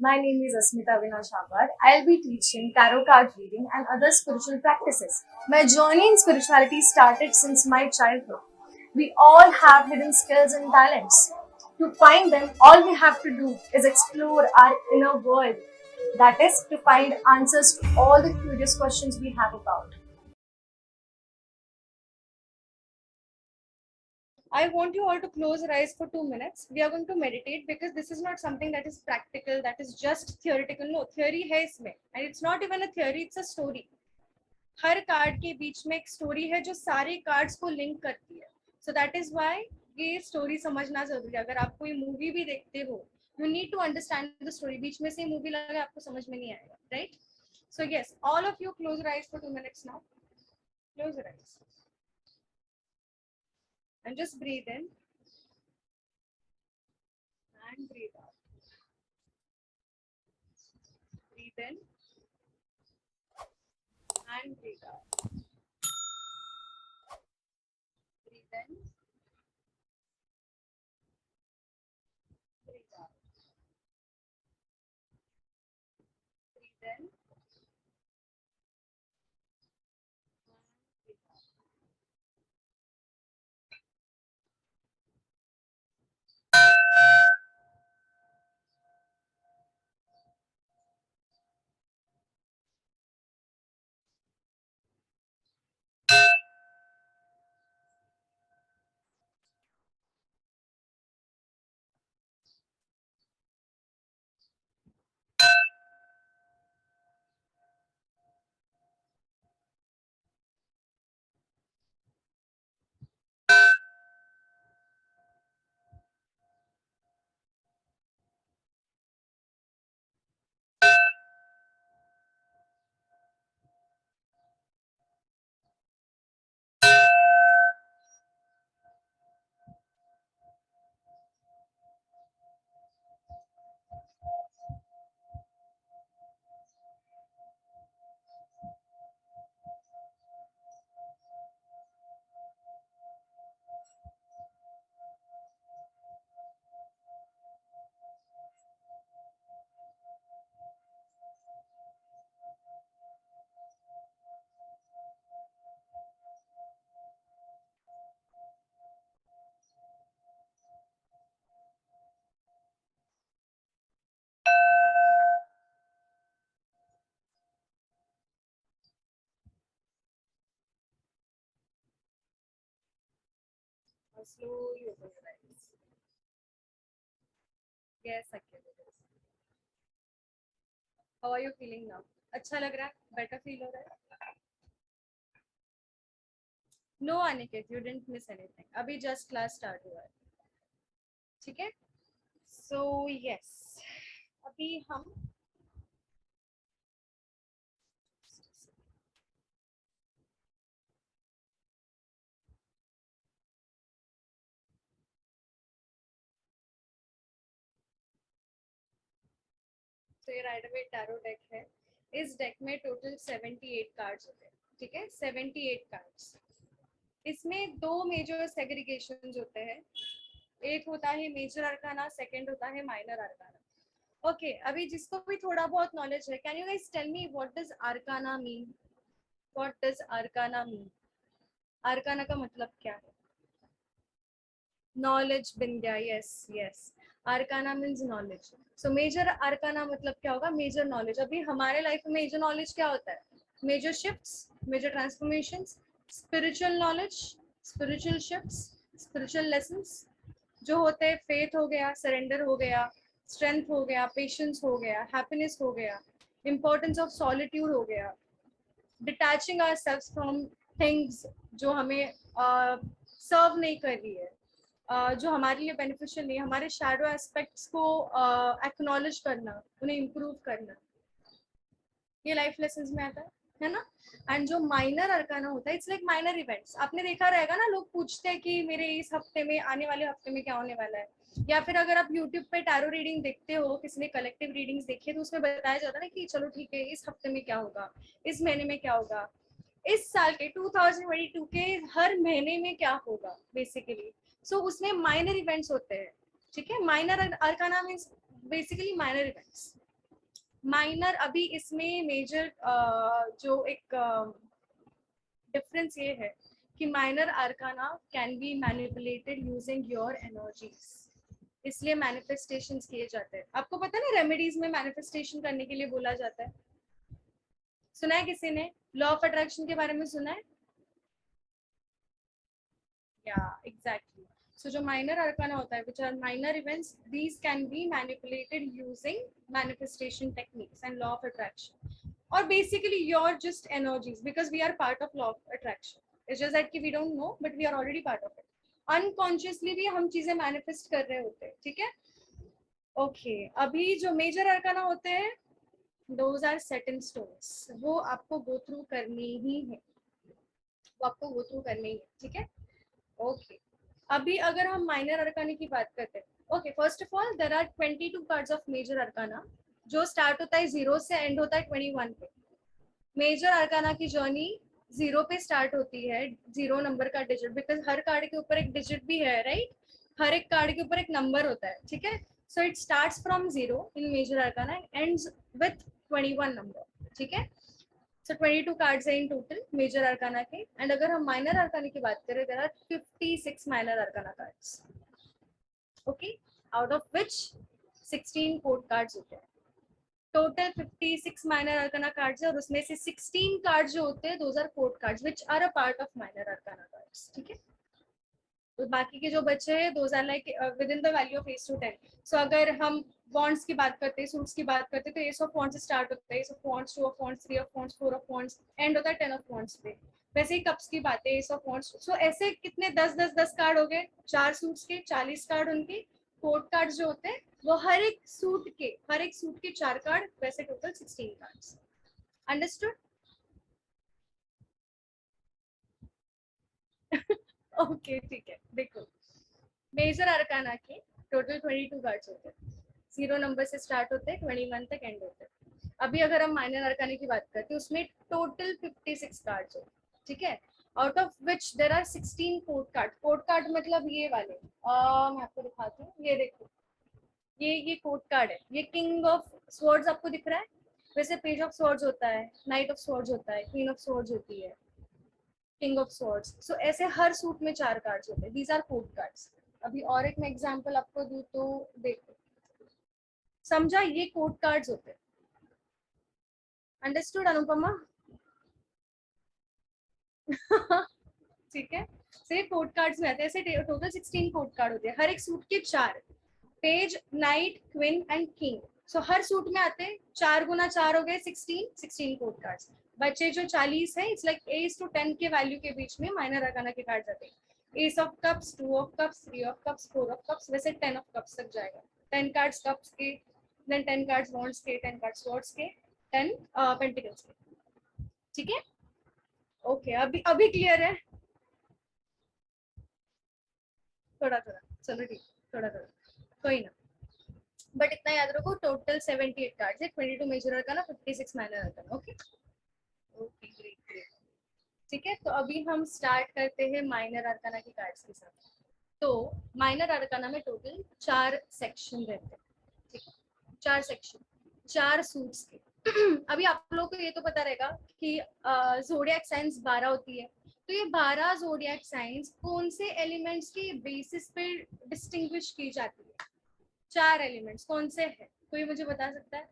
My name is Asmita Vinashapar. I'll be teaching tarot card reading and other spiritual practices. My journey in spirituality started since my childhood. We all have hidden skills and talents. To find them, all we have to do is explore our inner world. That is, to find answers to all the curious questions we have about. I want you all to close your eyes for 2 minutes. We are going to meditate because this is not something that is practical, that is just theoretical. No, theory है इसमें. And it's not even a theory, it's a story. Her card के बीच में एक story है जो सारे cards को link करती है. So that is why ये स्टोरी समझना जरूरी है. अगर आप कोई मूवी भी देखते हो, you need to understand the story. बीच में से मूवी लगे आपको समझ में नहीं आएगा, right? So yes, all of you close your eyes for 2 minutes now. Close your eyes. And just breathe in and breathe out. Breathe in and breathe out. Breathe in, breathe out. Breathe in, breathe out. Now slowly open your eyes. Yes, Akhil. How are you feeling now? अच्छा लग रहा है? Better feel हो रहा है? No, Aniket, you didn't miss anything. अभी just class start हुआ है. ठीक है? So yes, अभी हम तो ये राइडर वेट टैरो डेक है. इस डेक में टोटल 78 कार्ड्स होते हैं. ठीक है, 78 कार्ड्स. इसमें दो मेजर सेग्रीगेशन होते हैं. एक होता है मेजर अरकाना, सेकंड होता है माइनर अरकाना. ओके, अभी जिसको भी थोड़ा बहुत नॉलेज है, can you guys tell me what does arcana mean? What does arcana mean? Arcana का मतलब क्या है? Knowledge. Bindiya. Yes yes, arcana means knowledge. So major arcana मतलब क्या होगा? Major knowledge. अभी हमारे लाइफ में मेजर नॉलेज क्या होता है? Major shifts, major transformations, spiritual knowledge, spiritual shifts, spiritual lessons जो होते हैं. फेथ हो गया, सरेंडर हो गया, स्ट्रेंथ हो गया, पेशेंस हो गया, हैप्पीनेस हो गया, इंपॉर्टेंस ऑफ सॉलिट्यूड हो गया, डिटैचिंग आवरसेल्व्स फ्रॉम थिंग्स जो हमें सर्व नहीं कर रही है, जो हमारे लिए बेनिफिशियल नहीं है, हमारे शैडो एस्पेक्ट्स को एक्नॉलेज करना, उन्हें इम्प्रूव करना, ये लाइफ लेसन्स में आता है ना. एंड जो माइनर अरकाना होता है, इट्स लाइक माइनर इवेंट्स. आपने देखा रहेगा ना, लोग पूछते हैं कि मेरे इस हफ्ते में, आने वाले हफ्ते में क्या होने वाला है. या फिर अगर आप यूट्यूब पे टैरो रीडिंग देखते हो, किसी ने कलेक्टिव रीडिंग्स देखी है, तो उसमें बताया जाता है ना कि चलो ठीक है, इस हफ्ते में क्या होगा, इस महीने में क्या होगा, इस साल के 2022 के हर महीने में क्या होगा बेसिकली. सो उसमें माइनर इवेंट्स होते हैं. ठीक है, minor arcana means basically minor events. Minor, अभी इसमें मेजर जो एक डिफरेंस ये है कि minor आर्काना can be manipulated using your energies, इसलिए मैनिफेस्टेशंस किए जाते हैं। आपको पता है ना, रेमेडीज में मैनिफेस्टेशन करने के लिए बोला जाता है। सुना है किसी ने लॉ ऑफ अट्रैक्शन के बारे में सुना है? या एग्जैक्टली। सो जो माइनर अरकाना होता है, which are minor events, these can be manipulated using manifestation techniques and law of attraction, or basically you're just energies, because we are part of law of attraction. It's just that we don't know, but we are already part of it. Unconsciously भी हम चीजें manifest कर रहे होते हैं, ठीक है? Okay, अभी जो major arcana होते हैं, those are set in stones. वो आपको go through करनी ही है, वो आपको go through करनी ही है, ठीक है? Okay. अभी अगर हम minor arcana की बात करते हैं, okay, first of all, there are 22 cards of major arcana, जो start होता है 0 से end होता है 21 पे। मेजर अरकाना की जर्नी 0 पे स्टार्ट होती है, 0 नंबर का डिजिट, बिकॉज हर कार्ड के ऊपर एक डिजिट भी है, राइट? हर एक कार्ड के ऊपर एक नंबर होता है, ठीक है? So it starts from 0 in major arcana, ends with 21 number, ठीक है? सो 22 कार्ड्स है इन टोटल मेजर अरकाना के। एंड अगर हम माइनर अरकाना की बात करें, there are 56 minor arcana cards, okay, out of which 16 court cards होते हैं। टोटल 56 माइनर अरकाना कार्ड्स है, और उसमें से 16 कार्ड्स जो होते हैं those are court cards which are a part of minor arcana cards, ठीक है? तो बाकी के जो बचे हैं those are like within the value of ऑफ 8 to 10। सो अगर हम बॉन्ड्स की बात करते हैं, सूट्स की बात करते हैं, तो एस ऑफ वॉन्ड्स स्टार्ट होता है, S of wands, 2 of wands, 3 of wands, 4 of wands, and होता है 10 ऑफ वॉन्ड्स पे। वैसे ही कप्स की बात है, एस ऑफ वॉन्ड्स। सो ऐसे कितने 10 कार्ड हो गए, 4 सूट्स के 40 कार्ड उनके कोड कार्ड्स जो होते हैं, वो हर एक सूट के 4 कार्ड, वैसे टोटल 16 कार्ड्स। अंडरस्टूड? ओके, ठीक है। देखो, मेजर अरकाना के टोटल 22 कार्ड्स होते हैं, 0 नंबर से स्टार्ट होते हैं, 21 तक एंड होते हैं। अभी अगर हम माइनर अरकाना की बात करते हैं, उसमें टोटल 56 कार्ड्स होते हैं, ठीक है? Out of which there are 16 court card. Court card मतलब ये वाले, मैं आपको दिखाती हूँ, ये देखो, ये कोड कार्ड है, ये किंग ऑफ स्वर्ड्स आपको दिख रहा है। वैसे पेज ऑफ स्वर्ड्स होता है, नाइट ऑफ स्वर्ड्स होता है, क्वीन ऑफ स्वर्ड्स होती है, किंग ऑफ स्वर्ड्स। सो ऐसे हर सूट में 4 कार्ड्स होते हैं, दीज आर कोड कार्ड्स। अभी और एक मैं एग्जांपल आपको दूं तो देखो, समझा, ये कोड कार्ड्स होते हैं। अंडरस्टूड अनुपमा? ठीक है, सो ये कोड कार्ड्स में आते हैं। ऐसे टोटल 16 कोड कार्ड होते हैं, हर एक सूट के 4, page, night, queen and king. So her suit में आते हैं, 4 गुना 4 हो गए 16 कोड कार्ड्स। बचे जो 40 है, इट्स लाइक 8 to 10 के वैल्यू के बीच में माइनर अरकाना के कार्ड्स आते हैं। S of cups, 2 of cups, 3 of cups, 4 of cups, वैसे 10 ऑफ कप्स तक जाएगा। 10 कार्ड्स कप्स के, देन 10 कार्ड्स वॉन्ड्स के, 10 कार्ड्स स्वॉर्ड्स के, 10 पेंटिकल्स के, ठीक है? ओके, अभी क्लियर है? थोड़ा थोड़ा, चलो ठीक, थोड़ा थोड़ा, कोई ना। बट इतना याद रखो, टोटल 78 कार्ड्स है, 22 major arcana, 56 minor arcana. Okay, okay, great great. ठीक है, तो अभी हम स्टार्ट करते हैं माइनर अरकाना की कार्ड्स के साथ। तो माइनर अरकाना में टोटल 4 सेक्शन रहते हैं, ठीक है? 4 सेक्शन, 4 सूट्स के। अभी आप लोगों को ये तो पता रहेगा कि जोडियक साइंस 12 होती है, तो ये 12 जोडियक साइंस कौन से एलिमेंट्स के बेसिस पे डिस्टिंग्विश की जाती है? 4 एलिमेंट्स कौन से हैं? कोई मुझे बता सकता है?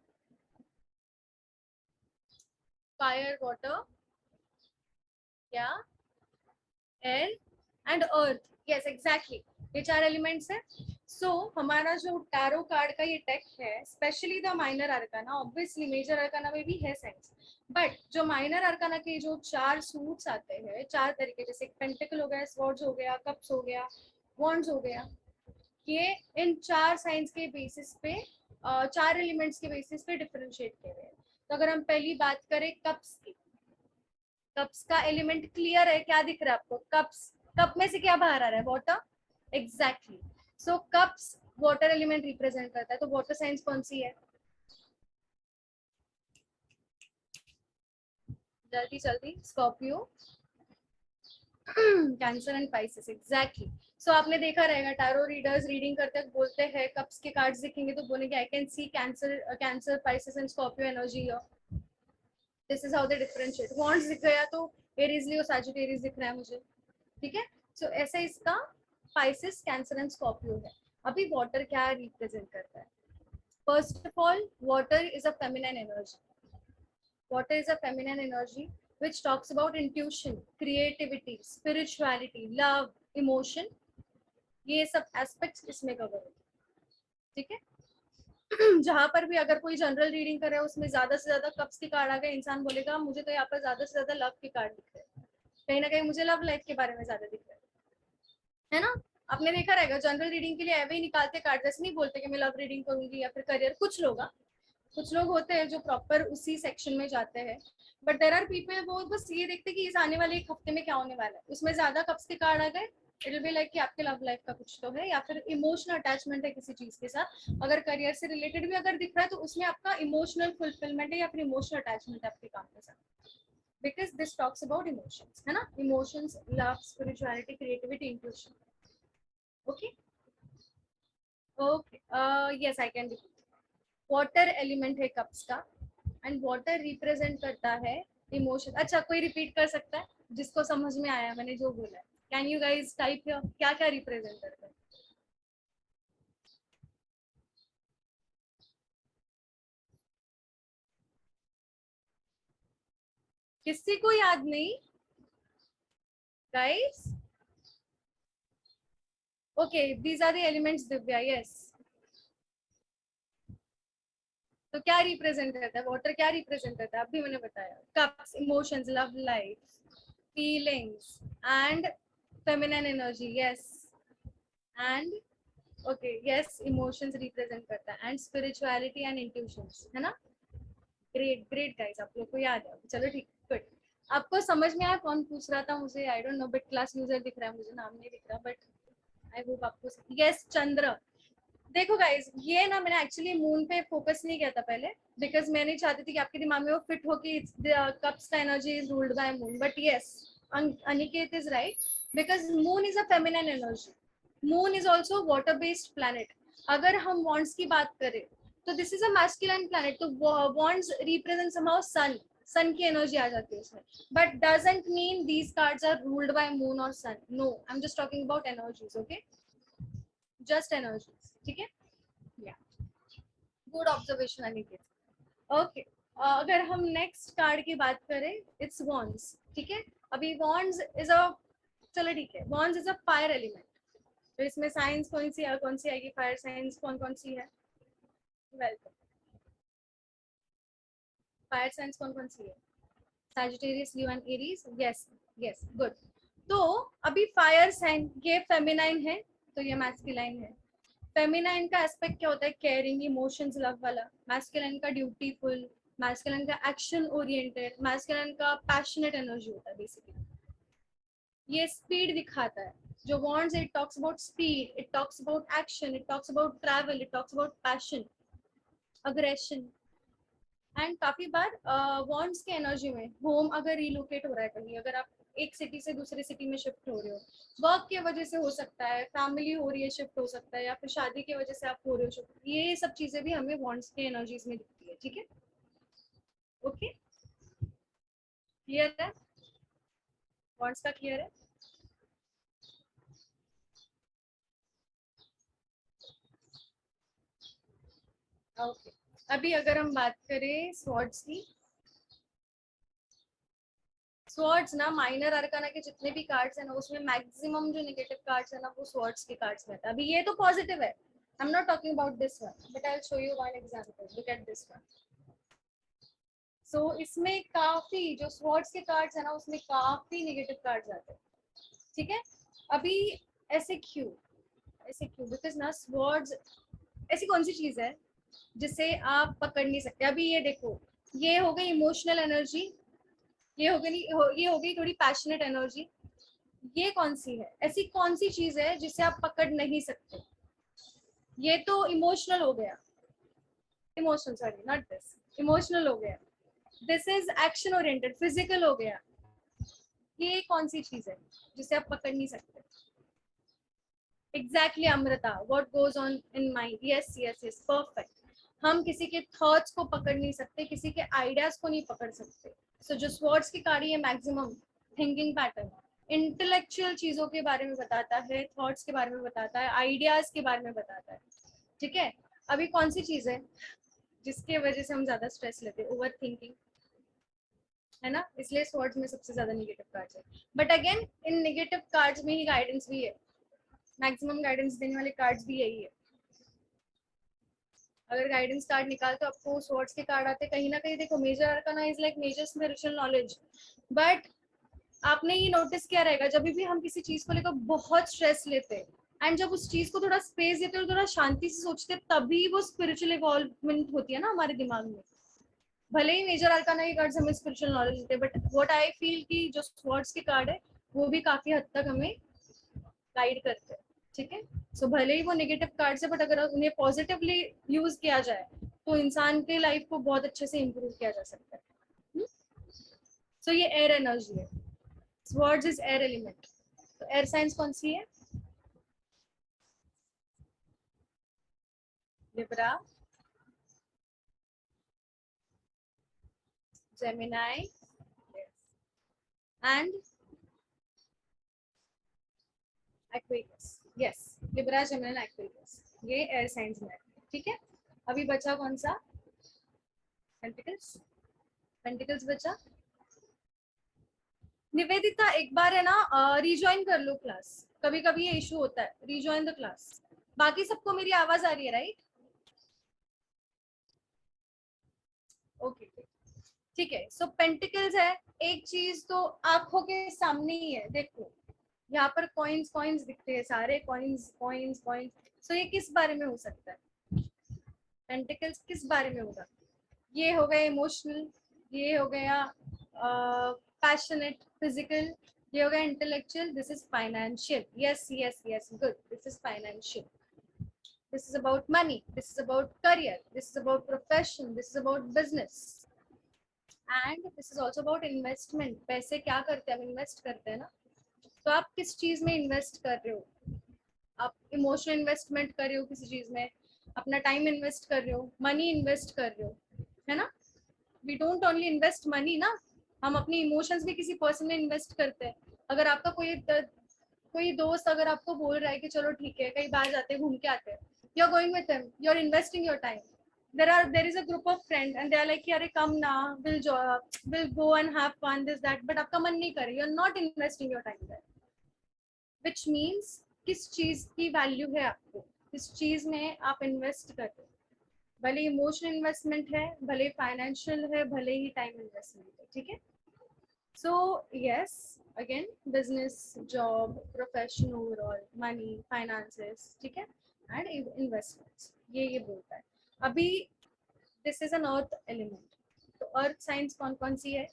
फायर, वाटर, या air and earth. Yes, exactly, ये 4 एलिमेंट्स है। सो हमारा जो टैरो कार्ड का ये टेक है, specially the minor arcana, obviously major arcana में भी है साइंस, बट जो माइनर अरकाना के जो 4 सूट्स आते हैं, 4 तरीके, जैसे पेंटिकल हो गया, स्वॉर्ड्स हो गया, कप्स हो गया, वॉन्ड्स हो गया, ये इन 4 साइंस के बेसिस पे, 4 एलिमेंट्स के बेसिस पे डिफरेंशिएट किए गए हैं। तो अगर हम पहली बात करें कप्स की, कप्स का एलिमेंट क्लियर है? क्या दिख रहा है आपको? कप्स, कप में से क्या बाहर आ रहा है? Water, exactly. So cups water element represent करता है, तो वाटर साइंस कौन सी है? जल्दी जल्दी, Scorpio, cancer and Pisces, exactly. So आपने देखा रहेगा टैरो रीडर्स रीडिंग करते वक्त बोलते हैं, कप्स के कार्ड्स दिखेंगे तो बोलेंगे I can see cancer Pisces and Scorpio energy here. This is how they differentiate. Wands दिख गया तो एरीज लियो सैजिटेरियस दिख रहा है मुझे, ठीक है. सो ऐसा इसका पाइसेस, कैंसर एंड स्कॉर्पियो है. अभी वाटर क्या रिप्रेजेंट करता है? First of all, water is a feminine energy. Water is a feminine energy which talks about intuition, creativity, spirituality, love, emotion. ये सब एस्पेक्ट्स इसमें कवर होते हैं, ठीक है. जहां पर भी अगर कोई जनरल रीडिंग कर रहा है उसमें ज्यादा से ज्यादा कप्स के कार्ड आ गए, इंसान बोलेगा मुझे तो यहाँ पर ज्यादा से ज्यादा लव के कार्ड दिख रहे हैं, कहीं ना कहीं मुझे लव लाइफ के बारे में ज्यादा दिख रहा है ना. आपने देखा रहेगा जनरल रीडिंग के लिए ऐसे ही निकालते कार्ड, जैसे नहीं बोलते कि मैं लव रीडिंग करूंगी या फिर करियर. कुछ लोग होते हैं जो प्रॉपर उसी सेक्शन में जाते हैं, बट देर आर पीपल वो बस ये देखते कि इस आने वाले एक हफ्ते में क्या होने वाला है, उसमें ज्यादा कप्स के कार्ड आ गए, इट विल बी लाइक कि आपके लव लाइफ का कुछ तो है या फिर इमोशनल अटैचमेंट है किसी चीज के साथ. अगर करियर से रिलेटेड भी अगर दिख रहा है तो उसमें आपका इमोशनल फुलफिलमेंट है या फिर इमोशनल अटैचमेंट है आपके काम के साथ, because this talks about emotions, है ना. Emotions, love, spirituality, creativity, intuition. Okay okay, yes I can repeat. Water element है कप्स का एंड वाटर रिप्रेजेंट करता है इमोशन. अच्छा, कोई रिपीट कर सकता है जिसको समझ में आया मैंने जो बोला है? कैन यू गाइज टाइप क्या क्या रिप्रेजेंट करता है? किसी को याद नहीं guys? Okay, these are the elements Divya. Yes, तो क्या रिप्रेजेंट करता है वाटर? क्या रिप्रेजेंट करता है अभी मैंने बताया? Cups, emotions, love life, feelings and feminine energy. Yes, and okay, yes, emotions represent करता है एंड स्पिरिचुअलिटी एंड इंट्यूशंस, है ना. ग्रेट ग्रेट गाइस, आप लोग को याद है. चलो ठीक, गुड. आपको समझ में आया कौन पूछ रहा था मुझे? I don't know, but class user दिख रहा है मुझे, नाम नहीं दिख रहा, बट आई होप आपको. यस, चंद्र. देखो गाइस, ये ना मैंने एक्चुअली मून पे फोकस नहीं किया था पहले, बिकॉज मैं नहीं चाहती थी कि आपके दिमाग में वो फिट हो कि कप्स का energy is ruled by moon. But yes, Aniket is right, because moon is a feminine energy. Moon is also water based planet. अगर हम वॉन्ड्स की बात करें तो this is a masculine planet, तो वॉन्ड्स रिप्रेजेंट समहाउ सन की energy आ जाती है उसमें. But doesn't mean these cards are ruled by moon और sun. No, I am just talking about energies. Okay, just energies, ठीक है. या, गुड ऑब्जर्वेशन अनिकेत. ओके, अगर हम नेक्स्ट कार्ड की बात करें, इट्स वॉन्ड्स, ठीक है. अभी वॉन्ड्स इज अ, चलो ठीक है, wands is a fire element. तो इसमें साइंस कौन सी आएगी? फायर साइंस कौन सी है? वेलकम. फायर साइंस कौन सी है? Sagittarius, Leo and Aries. Yes, yes, good. तो अभी फायर साइन ये फेमिनाइन है तो ये मैस्कुलाइन है. फेमिनाइन का एस्पेक्ट क्या होता है? केयरिंग, इमोशंस, लव वाला. मैस्कुलाइन का ड्यूटीफुल, मैस्कुलाइन का एक्शन ओरिएंटेड, मैस्कुलाइन का पैशनेट एनर्जी होता है बेसिकली. ये स्पीड दिखाता है. जो wands, it talks about speed, it talks about action, it talks about travel, it talks about passion, aggression. And काफी बार वॉन्ड्स के एनर्जी में होम अगर रिलोकेट हो रहा है कहीं, अगर आप एक सिटी से दूसरे सिटी में शिफ्ट हो रहे हो, वर्क की वजह से हो सकता है, फैमिली हो रही है शिफ्ट हो सकता है, या फिर शादी की वजह से आप हो रहे हो शिफ्ट, ये सब चीजें भी हमें वॉन्ड्स के एनर्जीज में दिखती है, ठीक है. ओके, क्लियर है? वॉन्ड्स का क्लियर है? ओके, अभी अगर हम बात करें स्वॉर्ड्स की, स्वॉर्ड्स ना माइनर अरकाना के जितने भी कार्ड्स है ना उसमें मैक्सिमम जो नेगेटिव कार्ड्स है ना वो स्वॉर्ड्स के कार्ड्स में है. अभी ये तो पॉजिटिव है, I am not talking about this one, but I will show you one example. Look at this one. So इसमें काफी जो स्वॉर्ड्स के कार्ड्स है ना उसमें काफी नेगेटिव कार्ड्स आते हैं, ठीक है. अभी ऐसे क्यों? बिकॉज ना स्वॉर्ड्स ऐसी कौन सी चीज है जिसे आप पकड़ नहीं सकते? अभी ये देखो, ये हो गई इमोशनल एनर्जी, ये हो गई थोड़ी पैशनेट एनर्जी. ये कौन सी है? ऐसी कौन सी चीज है जिसे आप पकड़ नहीं सकते? ये तो इमोशनल हो गया, emotional, sorry not this, emotional हो गया. This is action oriented, physical हो गया. ये कौन सी चीज है जिसे आप पकड़ नहीं सकते? Exactly Amrita, what goes on in mind, yes yes yes, perfect. हम किसी के थॉट्स को पकड़ नहीं सकते, किसी के आइडियाज को नहीं पकड़ सकते। सो जो स्वॉर्ड्स की कार्ड है मैक्सिमम थिंकिंग पैटर्न, इंटेलेक्चुअल चीजों के बारे में बताता है, थॉट्स के बारे में बताता है, आइडियाज के बारे में बताता है। ठीक है, अभी कौन सी चीज है जिसके वजह से हम ज्यादा स्ट्रेस लेते हैं? ओवर थिंकिंग, है ना? इसलिए स्वॉर्ड्स में सबसे ज्यादा नेगेटिव कार्ड्स है। But again in negative cards में ही गाइडेंस भी है, मैक्सिमम गाइडेंस देने वाले कार्ड्स भी यही है। अगर गाइडेंस कार्ड निकालते हो आपको स्वॉर्ड्स के कार्ड आते, कहीं ना कहीं देखो major arcana is like major spiritual knowledge. But आपने ये नोटिस किया रहेगा जब भी हम किसी चीज को लेकर बहुत स्ट्रेस लेते हैं एंड जब उस चीज को थोड़ा स्पेस देते हैं और थोड़ा शांति से सोचते हैं, तभी वो स्पिरिचुअल इवॉल्वमेंट होती है ना हमारे दिमाग में। भले ही मेजर आर्काना के कार्ड हमें स्पिरिचुअल नॉलेज देते हैं, बट व्हाट आई फील कि जो स्वॉर्ड्स के कार्ड है वो भी काफी हद तक हमें गाइड करते हैं। ठीक है, सो भले ही वो नेगेटिव कार्ड्स है, बट अगर उन्हें पॉजिटिवली यूज किया जाए तो इंसान के लाइफ को बहुत अच्छे से इम्प्रूव किया जा सकता है। सो ये एयर एनर्जी है, स्वर्ड्स इज एयर एलिमेंट। तो एयर साइंस कौन सी है? Libra, Gemini and Aquarius. Yes, Libra, Gemini, Aquarius, ये एयर साइंस में है। ठीक है, अभी बचा कौन सा? पेंटिकल्स। पेंटिकल्स बचा। निवेदिता एक बार है ना रिज्वाइन कर लो क्लास, कभी कभी ये इशू होता है, रिज्वाइन द क्लास। बाकी सबको मेरी आवाज आ रही है राइट? ओके ठीक है। सो पेंटिकल्स है, एक चीज तो आंखों के सामने ही है, देखो यहाँ पर कॉइन्स कॉइन्स दिखते हैं, सारे कॉइन्स कॉइन्स कॉइन्स। सो ये किस बारे में हो सकता है? पेंटिकल्स किस बारे में होगा? ये हो गया इमोशनल, ये हो गया पैशनेट, फिजिकल, ये हो गया intellectual, this is financial. Yes yes yes, good, this is financial, this is about money, this is about career, this is about profession, this is about business, and this is also about investment। पैसे क्या करते हैं हम? Invest करते हैं ना। तो आप किस चीज में इन्वेस्ट कर रहे हो? आप इमोशनल इन्वेस्टमेंट कर रहे हो किसी चीज में, अपना टाइम इन्वेस्ट कर रहे हो, मनी इन्वेस्ट कर रहे हो, है ना? We don't only invest money ना, हम अपनी इमोशंस भी किसी पर्सन में इन्वेस्ट करते हैं। अगर आपका कोई दोस्त अगर आपको बोल रहा है कि चलो ठीक है कहीं बाहर जाते हैं, घूम के आते हैं, you are going with him, you are investing your time. there is a group of friends and they are like अरे come ना, we'll go and have fun this that, but आपका मन नहीं करे, you are not investing your time there, which means किस चीज की value है आपको, किस चीज में आप इन्वेस्ट कर रहे हो। भले इमोशनल इन्वेस्टमेंट है, भले फाइनेंशियल है, भले ही टाइम इन्वेस्टमेंट है। ठीक है, so yes, again business, job, profession, overall, money, finances, ठीक है, एंड इन्वेस्टमेंट्स, ये बोलता है। अभी this is an earth element, तो अर्थ साइंस कौन कौन सी है?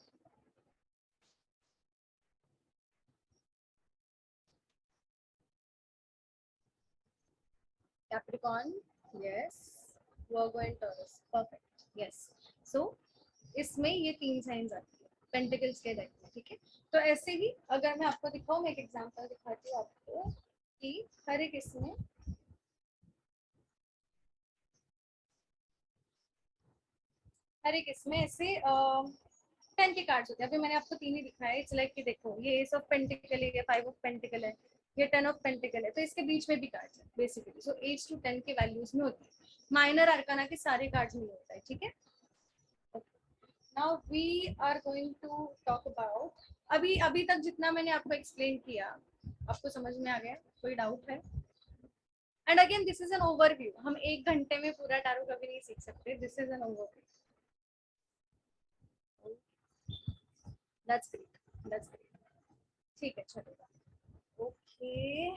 Capricorn, yes, Virgo and Taurus, perfect, yes. So इसमें ये तीन साइंस आती है पेंटिकल्स के डेक में। ठीक है, तो ऐसे ही अगर मैं आपको दिखाऊं, मैं एक एग्जांपल दिखाती हूँ आपको कि हर एक इसमें ऐसे 10 के कार्ड्स होते हैं। अभी मैंने आपको तीन ही दिखाया, इट्स लाइक कि देखो ये एस ऑफ पेंटिकल है, ये 5 ऑफ पेंटिकल है, ये 10 ऑफ पेंटिकल है, तो इसके बीच में भी कार्ड्स है बेसिकली। सो 8 to 10 के वैल्यूज में होती है। माइनर आर्काना के सारे कार्ड्स में होता है। ठीक है, now we are going to talk about, अभी अभी तक जितना मैंने आपको एक्सप्लेन किया आपको समझ में आ गया? कोई डाउट है? And again this is an overview, हम एक घंटे में पूरा टैरो कभी नहीं सीख सकते, this is an overview. That's great, that's great, ठीक है चलेगा। ओके,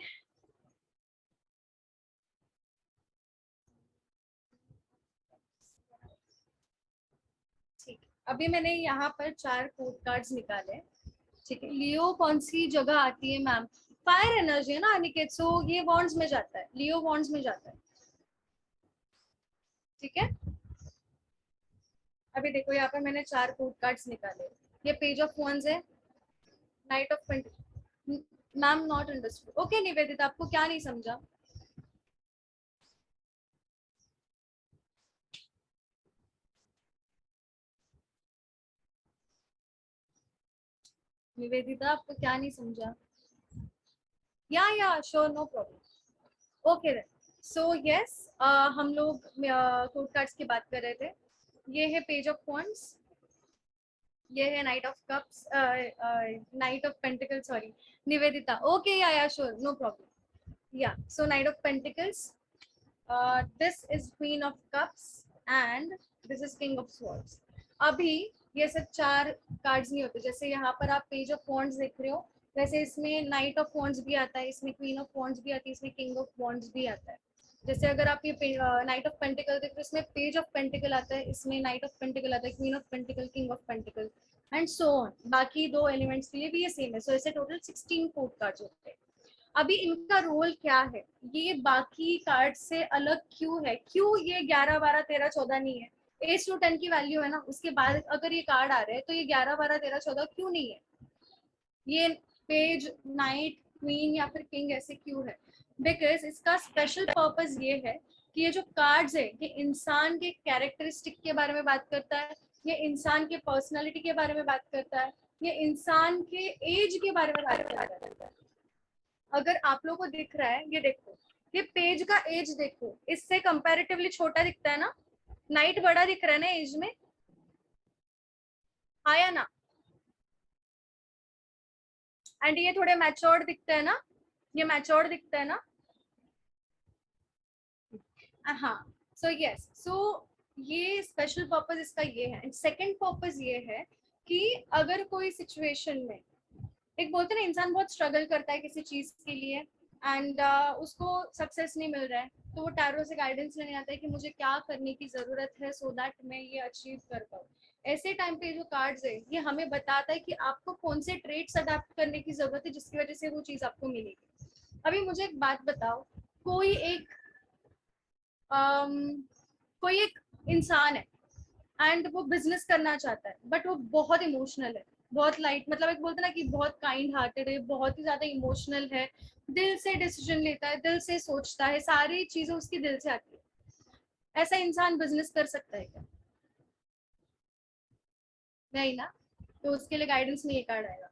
ठीक है, अभी मैंने यहाँ पर 4 कोड कार्ड्स निकाले। ठीक है, लियो कौन सी जगह आती है मैम? फायर एनर्जी है ना अनिकेत, सो ये वॉन्ड्स में जाता है, लियो वॉन्ड्स में जाता है। ठीक है, अभी देखो यहाँ पर मैंने 4 कोड कार्ड्स निकाले। ये पेज ऑफ वॉन्ड्स है, knight of pentacles, ma'am not understood. Okay Nivedita, आपको क्या नहीं समझा? निवेदिता आपको क्या नहीं समझा? या sure, no problem. Okay then, so yes, हम लोग कोड कार्ड्स की बात कर रहे थे। ये है पेज ऑफ वॉन्ड्स, ये है knight of cups, knight of pentacles, sorry Nivedita. Okay yeah sure, no problem. Yeah so knight of pentacles, this is queen of cups and this is king of swords. अभी ये सब चार cards नहीं होते, जैसे यहाँ पर आप पेज ऑफ वॉन्ड्स देख रहे हो, वैसे इसमें नाइट ऑफ वॉन्ड्स भी आता है, इसमें क्वीन ऑफ वॉन्ड्स भी आती है, इसमें किंग ऑफ वॉन्ड्स भी आता है। जैसे अगर आप ये नाइट ऑफ पेंटिकल देखो तो इसमें पेज ऑफ पेंटिकल आता है, इसमें नाइट ऑफ पेंटिकल आता है, queen of pentacle, king of pentacle and so on. बाकी दो एलिमेंट्स के लिए भी ये सेम है। सो ऐसे टोटल 16 कोड कार्ड्स होते हैं। अभी इनका रोल क्या है, ये बाकी कार्ड से अलग क्यों है, क्यों ये 11 12 13 14 नहीं है? एज टू 10 की वैल्यू है ना, उसके बाद अगर ये कार्ड आ रहे हैं तो ये 11 12 13 14 क्यों नहीं है? ये पेज, नाइट, क्वीन या फिर किंग ऐसे क्यों है? बिकॉज इसका स्पेशल पर्पस ये है कि ये जो कार्ड्स है ये इंसान के कैरेक्टरिस्टिक के बारे में बात करता है, ये इंसान के पर्सनालिटी के बारे में बात करता है, ये इंसान के एज के बारे में बात करता है। अगर आप लोगों को दिख रहा है, ये देखो, ये पेज का एज देखो, इससे कंपैरेटिवली छोटा दिखता है ना, नाइट बड़ा दिख रहा है ना एज में, आया ना? एंड ये थोड़े मैच्योर्ड दिखता है ना, ये मैच्योर्ड दिखता है ना? हाँ, सो यस, सो ये स्पेशल पर्पस इसका ये है। एंड सेकंड पर्पस ये है कि अगर कोई सिचुएशन में, एक बोलते हैं ना, इंसान बहुत स्ट्रगल करता है किसी चीज के लिए एंड उसको सक्सेस नहीं मिल रहा है, तो वो टैरो से गाइडेंस लेने आता है कि मुझे क्या करने की जरूरत है सो दैट मैं ये अचीव कर पाऊँ। ऐसे टाइम पे जो कार्ड्स है ये हमें बताता है कि आपको कौन से ट्रेड्स अडाप्ट करने की जरूरत है जिसकी वजह से वो चीज आपको मिलेगी। अभी मुझे एक बात बताओ, कोई एक कोई एक इंसान है एंड वो बिजनेस करना चाहता है, बट वो बहुत इमोशनल है, बहुत लाइट, मतलब एक बोलते ना कि बहुत काइंड हार्टेड है, बहुत ही ज्यादा इमोशनल है, दिल से डिसीजन लेता है, दिल से सोचता है, सारी चीजें उसकी दिल से आती है। ऐसा इंसान बिजनेस कर सकता है क्या? नहीं ना, तो उसके लिए गाइडेंस में ये कार्ड आएगा,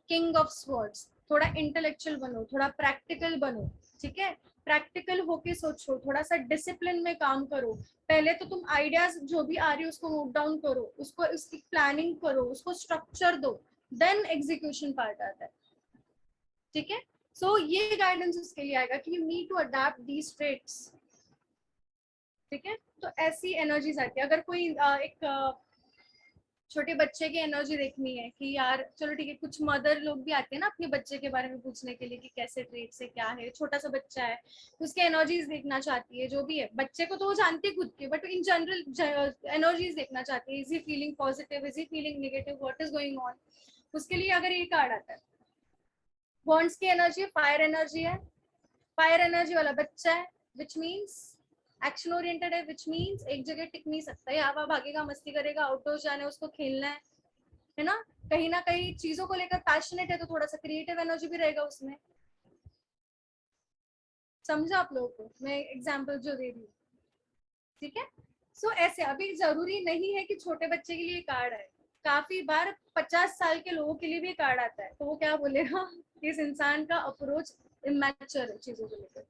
किंग ऑफ स्वॉर्ड्स। थोड़ा इंटेलेक्चुअल बनो, थोड़ा प्रैक्टिकल बनो, ठीक है? प्रैक्टिकल होके सोचो, थोड़ा सा डिसिप्लिन में काम करो। पहले तो तुम आइडियाज जो भी आ रही है उसको नोट डाउन करो, उसको उसकी प्लानिंग करो, उसको स्ट्रक्चर दो, देन एग्जीक्यूशन पार्ट आता है, ठीक है? सो ये गाइडेंस उसके लिए आएगा कि you need to adept these traits, ठीक है? तो ऐसी एनर्जीज आती है। अगर कोई एक छोटे बच्चे की एनर्जी देखनी है कि यार चलो ठीक है, कुछ मदर लोग भी आते हैं ना अपने बच्चे के बारे में पूछने के लिए कि कैसे ट्रीट से क्या है, छोटा सा बच्चा है, उसके एनर्जीज देखना चाहती है, जो भी है बच्चे को तो वो जानती है खुद के, बट इन जनरल एनर्जीज देखना चाहती है, is he feeling positive, is he feeling negative, what is going on. उसके लिए अगर ये कार्ड आता है, बॉन्ड्स की एनर्जी फायर एनर्जी है, फायर एनर्जी वाला बच्चा है, विच मीन्स एक्शन ओरिएंटेड है, विच मीन्स एक जगह टिक नहीं सकता, यहाँ वहाँ भागेगा, मस्ती करेगा, आउटडोर जाना है, उसको खेलना है ना? कहीं ना कहीं चीजों को लेकर पैशनेट है, तो थोड़ा सा क्रिएटिव एनर्जी भी रहेगा उसमें। समझा आप लोगों को मैं एग्जांपल जो दे रही हूँ, ठीक है? सो ऐसे अभी जरूरी नहीं है कि छोटे बच्चे के लिए कार्ड है, काफी बार 50 साल के लोगों के लिए भी कार्ड आता है, तो वो क्या बोलेगा, इस इंसान का अप्रोच इमेच्योर है चीजों को लेकर,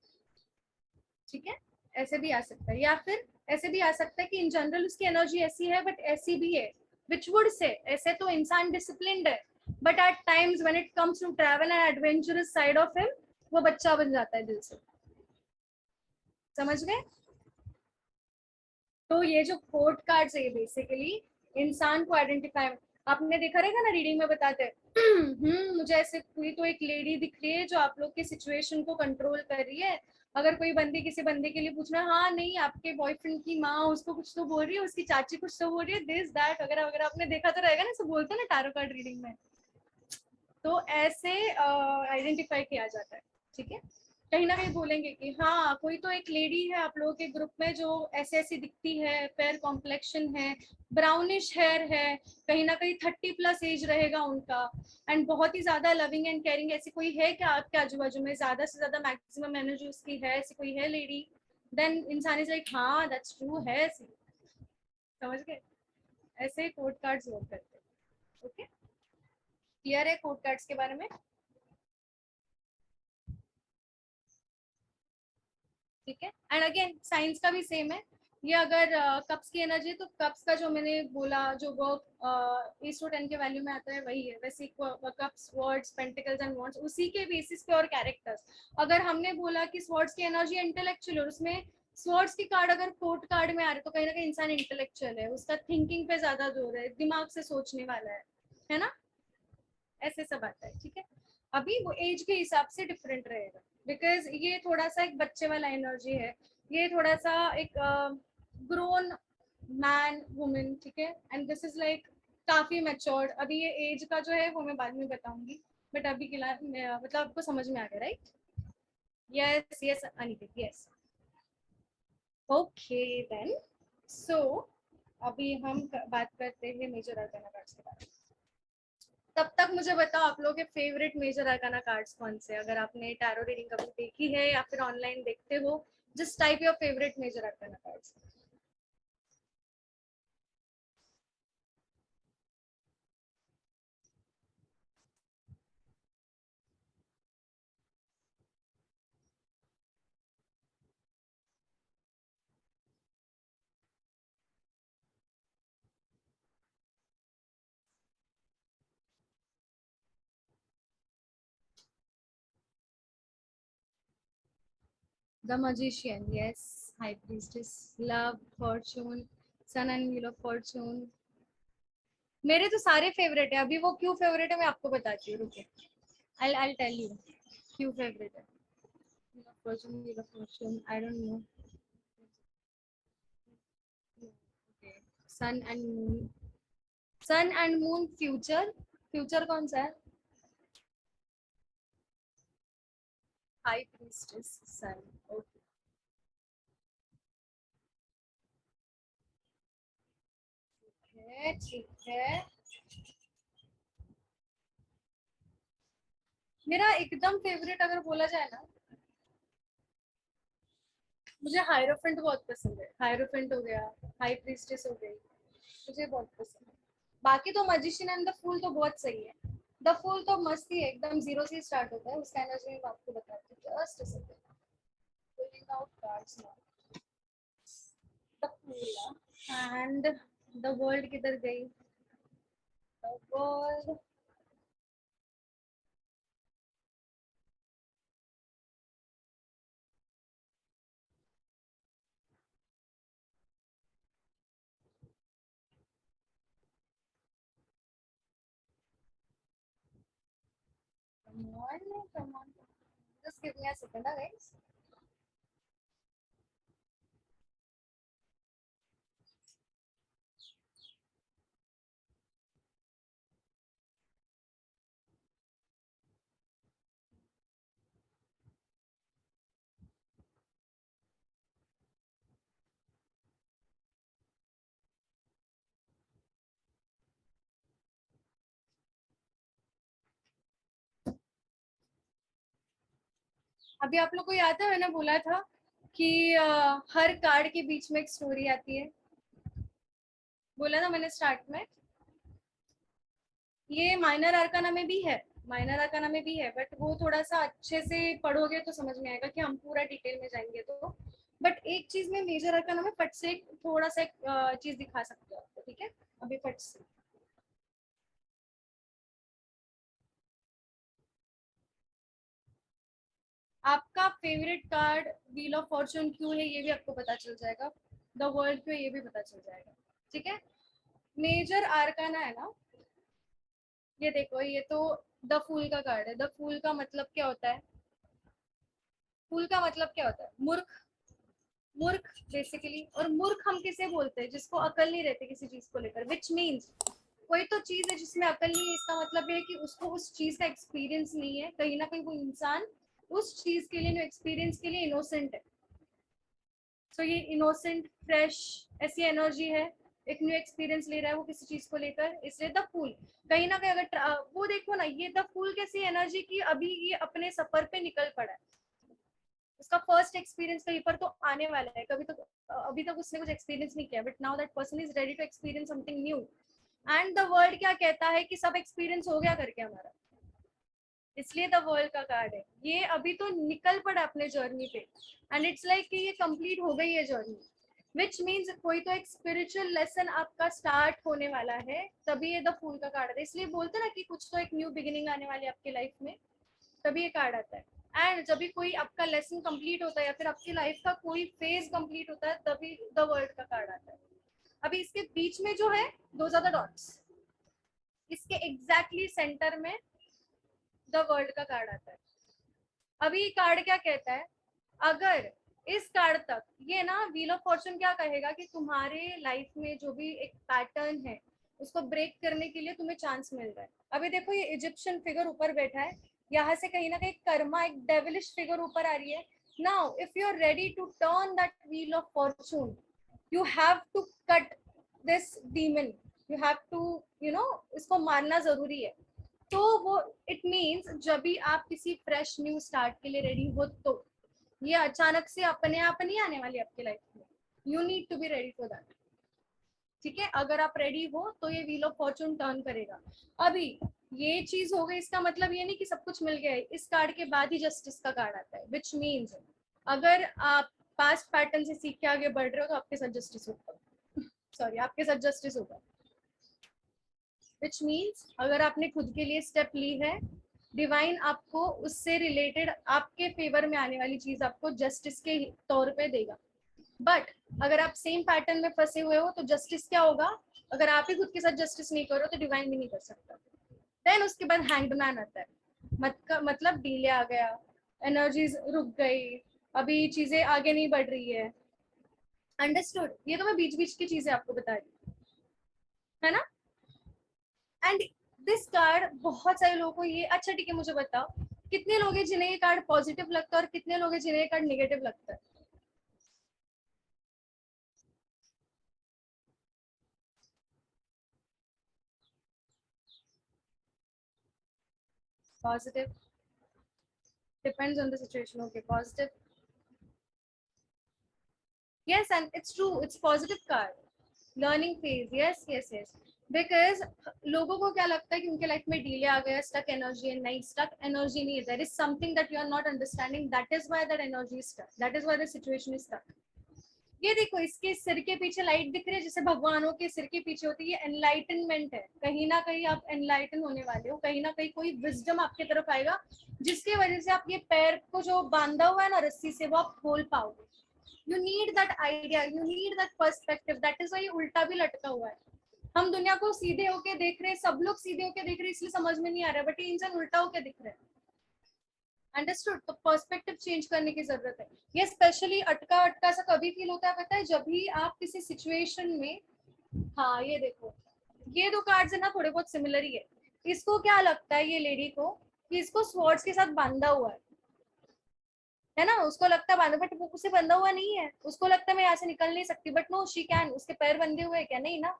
ठीक है? ऐसे भी आ सकता है, या फिर ऐसे भी आ सकता है कि इन जनरल उसकी एनर्जी ऐसी है, बट ऐसी भी है, विच वुड से ऐसे तो इंसान डिसिप्लिन्ड है, but at times when it comes to travel and adventurous side of him, वो बच्चा बन जाता है दिल से। समझ गए? तो ये जो कोड कार्ड्स है, ये बेसिकली इंसान को आइडेंटिफाई, आपने देखा रहेगा ना रीडिंग में बताते हैं मुझे ऐसे कोई तो एक लेडी दिख रही है जो आप लोग की सिचुएशन को कंट्रोल कर रही है। अगर कोई बंदी किसी बंदे के लिए पूछना, हाँ नहीं आपके बॉयफ्रेंड की माँ उसको कुछ तो बोल रही है, उसकी चाची कुछ तो बोल रही है, दिस दैट वगैरह वगैरह, आपने देखा तो रहेगा ना, सब बोलते हैं ना टैरो कार्ड रीडिंग में। तो ऐसे आइडेंटिफाई किया जाता है, ठीक है? कहीं ना कहीं बोलेंगे कि हाँ कोई तो एक लेडी है आप लोगों के ग्रुप में जो ऐसे ऐसी दिखती है, फेयर कॉम्प्लेक्शन है, ब्राउनिश हेयर है, कहीं ना कहीं 30+ एज रहेगा उनका, एंड बहुत ही ज्यादा लविंग एंड केयरिंग, ऐसी कोई है क्या आपके आजू बाजू में? ज्यादा से ज्यादा मैक्सिमम एनर्जी उसकी है, ऐसी कोई है लेडी? देन इंसान इज लाइक हाँ दैट्स ट्रू है ऐसी। समझ गए? ऐसे कोड कार्ड्स वर्क करते हैं। ओके, क्लियर है कोड कार्ड्स के बारे में? ठीक है। एंड अगेन साइंस का भी सेम है। ये अगर कप्स की एनर्जी, तो कप्स का जो मैंने बोला जो वर्क ईस्ट टू 10 के वैल्यू में आता है वही है, वैसे cups, words, pentacles and wands उसी के बेसिस पे, और कैरेक्टर्स। अगर हमने बोला कि स्वॉर्ड्स की एनर्जी इंटेलेक्चुअल, और उसमें स्वॉर्ड्स की कार्ड अगर कोर्ट कार्ड में आ रहे तो कहीं ना कहीं इंसान इंटेलेक्चुअल है, उसका थिंकिंग पे ज्यादा जोर है, दिमाग से सोचने वाला है ना? ऐसे सब आता है। ठीक है, अभी वो एज के हिसाब से डिफरेंट रहेगा, बिकॉज ये थोड़ा सा एक बच्चे वाला एनर्जी है, ये थोड़ा सा एक ग्रोन मैन वुमेन। ठीक है, एंड दिस इज लाइक काफी मैच्योर्ड। अभी ये एज का जो है वो मैं बाद में बताऊंगी, बट अभी के लिए मतलब आपको समझ में आ गया, right? Yes yes Aniket, yes. Okay then, so अभी हम बात करते हैं मेजर आर्काना कार्ड्स के बारे में। तब तक मुझे बताओ आप लोगों के फेवरेट मेजर आर्काना कार्ड्स कौन से? अगर आपने टैरो रीडिंग कभी देखी है या फिर ऑनलाइन देखते हो, just type your favourite major arcana cards. The magician, yes. High priestess, love, fortune, sun and wheel of fortune. मेरे तो सारे फेवरेट है, अभी वो क्यों फेवरेट है मैं आपको बताती हूँ, रुके। I'll tell you क्यों फेवरेट है। Wheel of Fortune, Wheel of Fortune, I don't know. Okay. Sun and moon, sun and moon, future, future कौन सा है? हाई प्रीस्टेस, सन। ओके, ठीक है। मेरा एकदम फेवरेट अगर बोला जाए ना, मुझे हायरोफेंट बहुत पसंद है। हायरोफेंट हो गया, हाई प्रीस्टेस हो गई, मुझे बहुत पसंद है। बाकी तो मैजिशियन एंड द फूल तो बहुत सही है। द फूल तो मस्त ही है, एकदम जीरो से स्टार्ट होता है, उसका एनर्जी मैं आपको बताती हूँ। Just a second, pulling out cards now. The fool and the world किधर गई? The world, come on, come on, just give me a second, guys. अभी आप लोग को याद है मैंने बोला था कि हर कार्ड के बीच में एक स्टोरी आती है, बोला था मैंने स्टार्ट में। ये माइनर आर्काना में भी है, माइनर आर्काना में भी है, बट वो थोड़ा सा अच्छे से पढ़ोगे तो समझ में आएगा कि हम पूरा डिटेल में जाएंगे तो। बट एक चीज में मेजर आर्काना में फट से थोड़ा सा एक चीज दिखा सकते हो आपको, ठीक है? अभी फट से आपका favourite card wheel of Fortune क्यों है ये भी आपको पता चल जाएगा, द वर्ल्ड क्यों ये भी पता चल जाएगा। ठीक है, मेजर आर्काना है ना, ये देखो, ये तो द फूल का कार्ड है। द फूल का मतलब क्या होता है? फूल का मतलब क्या होता है? मूर्ख, मूर्ख बेसिकली। और मूर्ख हम किसे बोलते हैं? जिसको अकल नहीं रहती किसी चीज को लेकर, विच मीन्स कोई तो चीज है जिसमें अकल नहीं है, इसका मतलब ये है कि उसको उस चीज का एक्सपीरियंस नहीं है, कहीं ना कहीं वो इंसान उस चीज के लिए, न्यू एक्सपीरियंस के लिए इनोसेंट है। सो ये इनोसेंट फ्रेश ऐसी एनर्जी है, एक न्यू एक्सपीरियंस ले रहा है वो किसी चीज को लेकर, इसलिए द फूल कहीं ना कहीं अगर वो देखो ना, ये द फूल कैसी एनर्जी की अभी ये अपने सफर पे निकल पड़ा है, उसका फर्स्ट एक्सपीरियंस कहीं पर तो आने वाला है, कभी तो अभी तक उसने कुछ एक्सपीरियंस नहीं किया, but now that person is ready to experience something new. And the world क्या कहता है कि सब एक्सपीरियंस हो गया करके हमारा, इसलिए द वर्ल्ड का कार्ड है। ये अभी तो निकल पड़ा अपने जर्नी पे, एंड इट्स लाइक कि ये कंप्लीट हो गई है जर्नी, विच मीन्स कोई तो एक स्पिरिचुअल लेसन आपका स्टार्ट होने वाला है, तभी ये द फूल का कार्ड है। इसलिए बोलते ना कि कुछ तो एक न्यू बिगिनिंग आने वाली है आपकी लाइफ में, तभी ये कार्ड आता है। एंड जब भी कोई आपका लेसन कंप्लीट होता है या फिर आपकी लाइफ का कोई फेज कंप्लीट होता है, तभी द वर्ल्ड का कार्ड आता है। अभी इसके बीच में जो है दोज आर द डॉट्स, इसके एग्जैक्टली सेंटर में द वर्ल्ड का कार्ड आता है। अभी कार्ड क्या कहता है, अगर इस कार्ड तक ये ना व्हील ऑफ फॉर्चून क्या कहेगा कि तुम्हारे लाइफ में जो भी एक पैटर्न है उसको ब्रेक करने के लिए तुम्हें चांस मिल रहा है। अभी देखो ये इजिप्शियन फिगर ऊपर बैठा है, यहाँ से कहीं ना कहीं कर्मा एक डेविलिश फिगर ऊपर आ रही है। Now if you are ready to turn that wheel of fortune, you have to cut this demon, you have to इसको मारना जरूरी है। तो वो इट मीन्स जब भी आप किसी फ्रेश न्यू स्टार्ट के लिए रेडी हो, तो ये अचानक से अपने आप नहीं आने वाली आपकी लाइफ में, you need to be ready for that. ठीक है, अगर आप रेडी हो तो ये व्हील ऑफ फॉर्चून टर्न करेगा। अभी ये चीज हो गई, इसका मतलब ये नहीं कि सब कुछ मिल गया है, इस कार्ड के बाद ही जस्टिस का कार्ड आता है, विच मीन्स अगर आप पास्ट पैटर्न से सीख के आगे बढ़ रहे हो तो आपके साथ जस्टिस होगा, सॉरी आपके साथ जस्टिस होगा। विच मीन्स अगर आपने खुद के लिए स्टेप ली है, डिवाइन आपको उससे रिलेटेड आपके फेवर में आने वाली चीज आपको जस्टिस के तौर पे देगा। बट अगर आप सेम पैटर्न में फंसे हुए हो तो जस्टिस क्या होगा, अगर आप ही खुद के साथ जस्टिस नहीं करो तो डिवाइन भी नहीं कर सकता। देन उसके बाद हैंग्ड मैन आता है, मतलब डीले आ गया, एनर्जीज रुक गई, अभी चीजें आगे नहीं बढ़ रही है। अंडरस्टूड, ये तो मैं बीच बीच की चीजें आपको बता रही है ना। एंड दिस कार्ड बहुत सारे लोगों को ये, अच्छा ठीक है मुझे बताओ कितने लोग हैं जिन्हें ये कार्ड पॉजिटिव लगता है और कितने लोग हैं जिन्हें ये कार्ड नेगेटिव लगता है। Positive, depends on the situation. Okay positive, yes and it's true, it's positive card, learning phase, yes yes yes, because लोगों को क्या लगता है कि उनके लाइफ में डीले आ गया, स्टक एनर्जी है, नहीं स्टक एनर्जी नहीं है, there is something that you are not understanding, that is why that energy is stuck, that is why the situation is stuck। ये देखो इसके सिर के पीछे लाइट दिख रही है, जैसे भगवानों के सिर के पीछे होती है, एनलाइटनमेंट है, कहीं ना कहीं आप एनलाइटन होने वाले हो, कहीं ना कहीं कोई विजडम आपकी तरफ आएगा जिसकी वजह से आप ये पैर को जो बांधा हुआ है ना रस्सी से वो आप खोल पाओगे। You need that idea, you need that perspective, that is why ये उल्टा भी लटका हुआ है। हम दुनिया को सीधे होके देख रहे हैं, सब लोग सीधे होके देख रहे हैं इसलिए समझ में नहीं आ रहा है, बट ये इंसान उल्टा होके दिख रहा है। अंडरस्टूड, तो पर्सपेक्टिव चेंज करने की जरूरत है। ये स्पेशली अटका अटका सा कभी फील होता है पता है, जब भी आप किसी सिचुएशन में, हाँ ये देखो ये दो कार्ड्स है ना थोड़े बहुत सिमिलर ही है। इसको क्या लगता है ये लेडी को कि इसको स्वॉर्ड्स के साथ बांधा हुआ है ना, उसको लगता है बांधा, बट वो उसे बंधा हुआ नहीं है, उसको लगता है मैं यहाँ से निकल नहीं सकती, बट नो शी कैन, उसके पैर बंधे हुए हैं क्या, नहीं ना,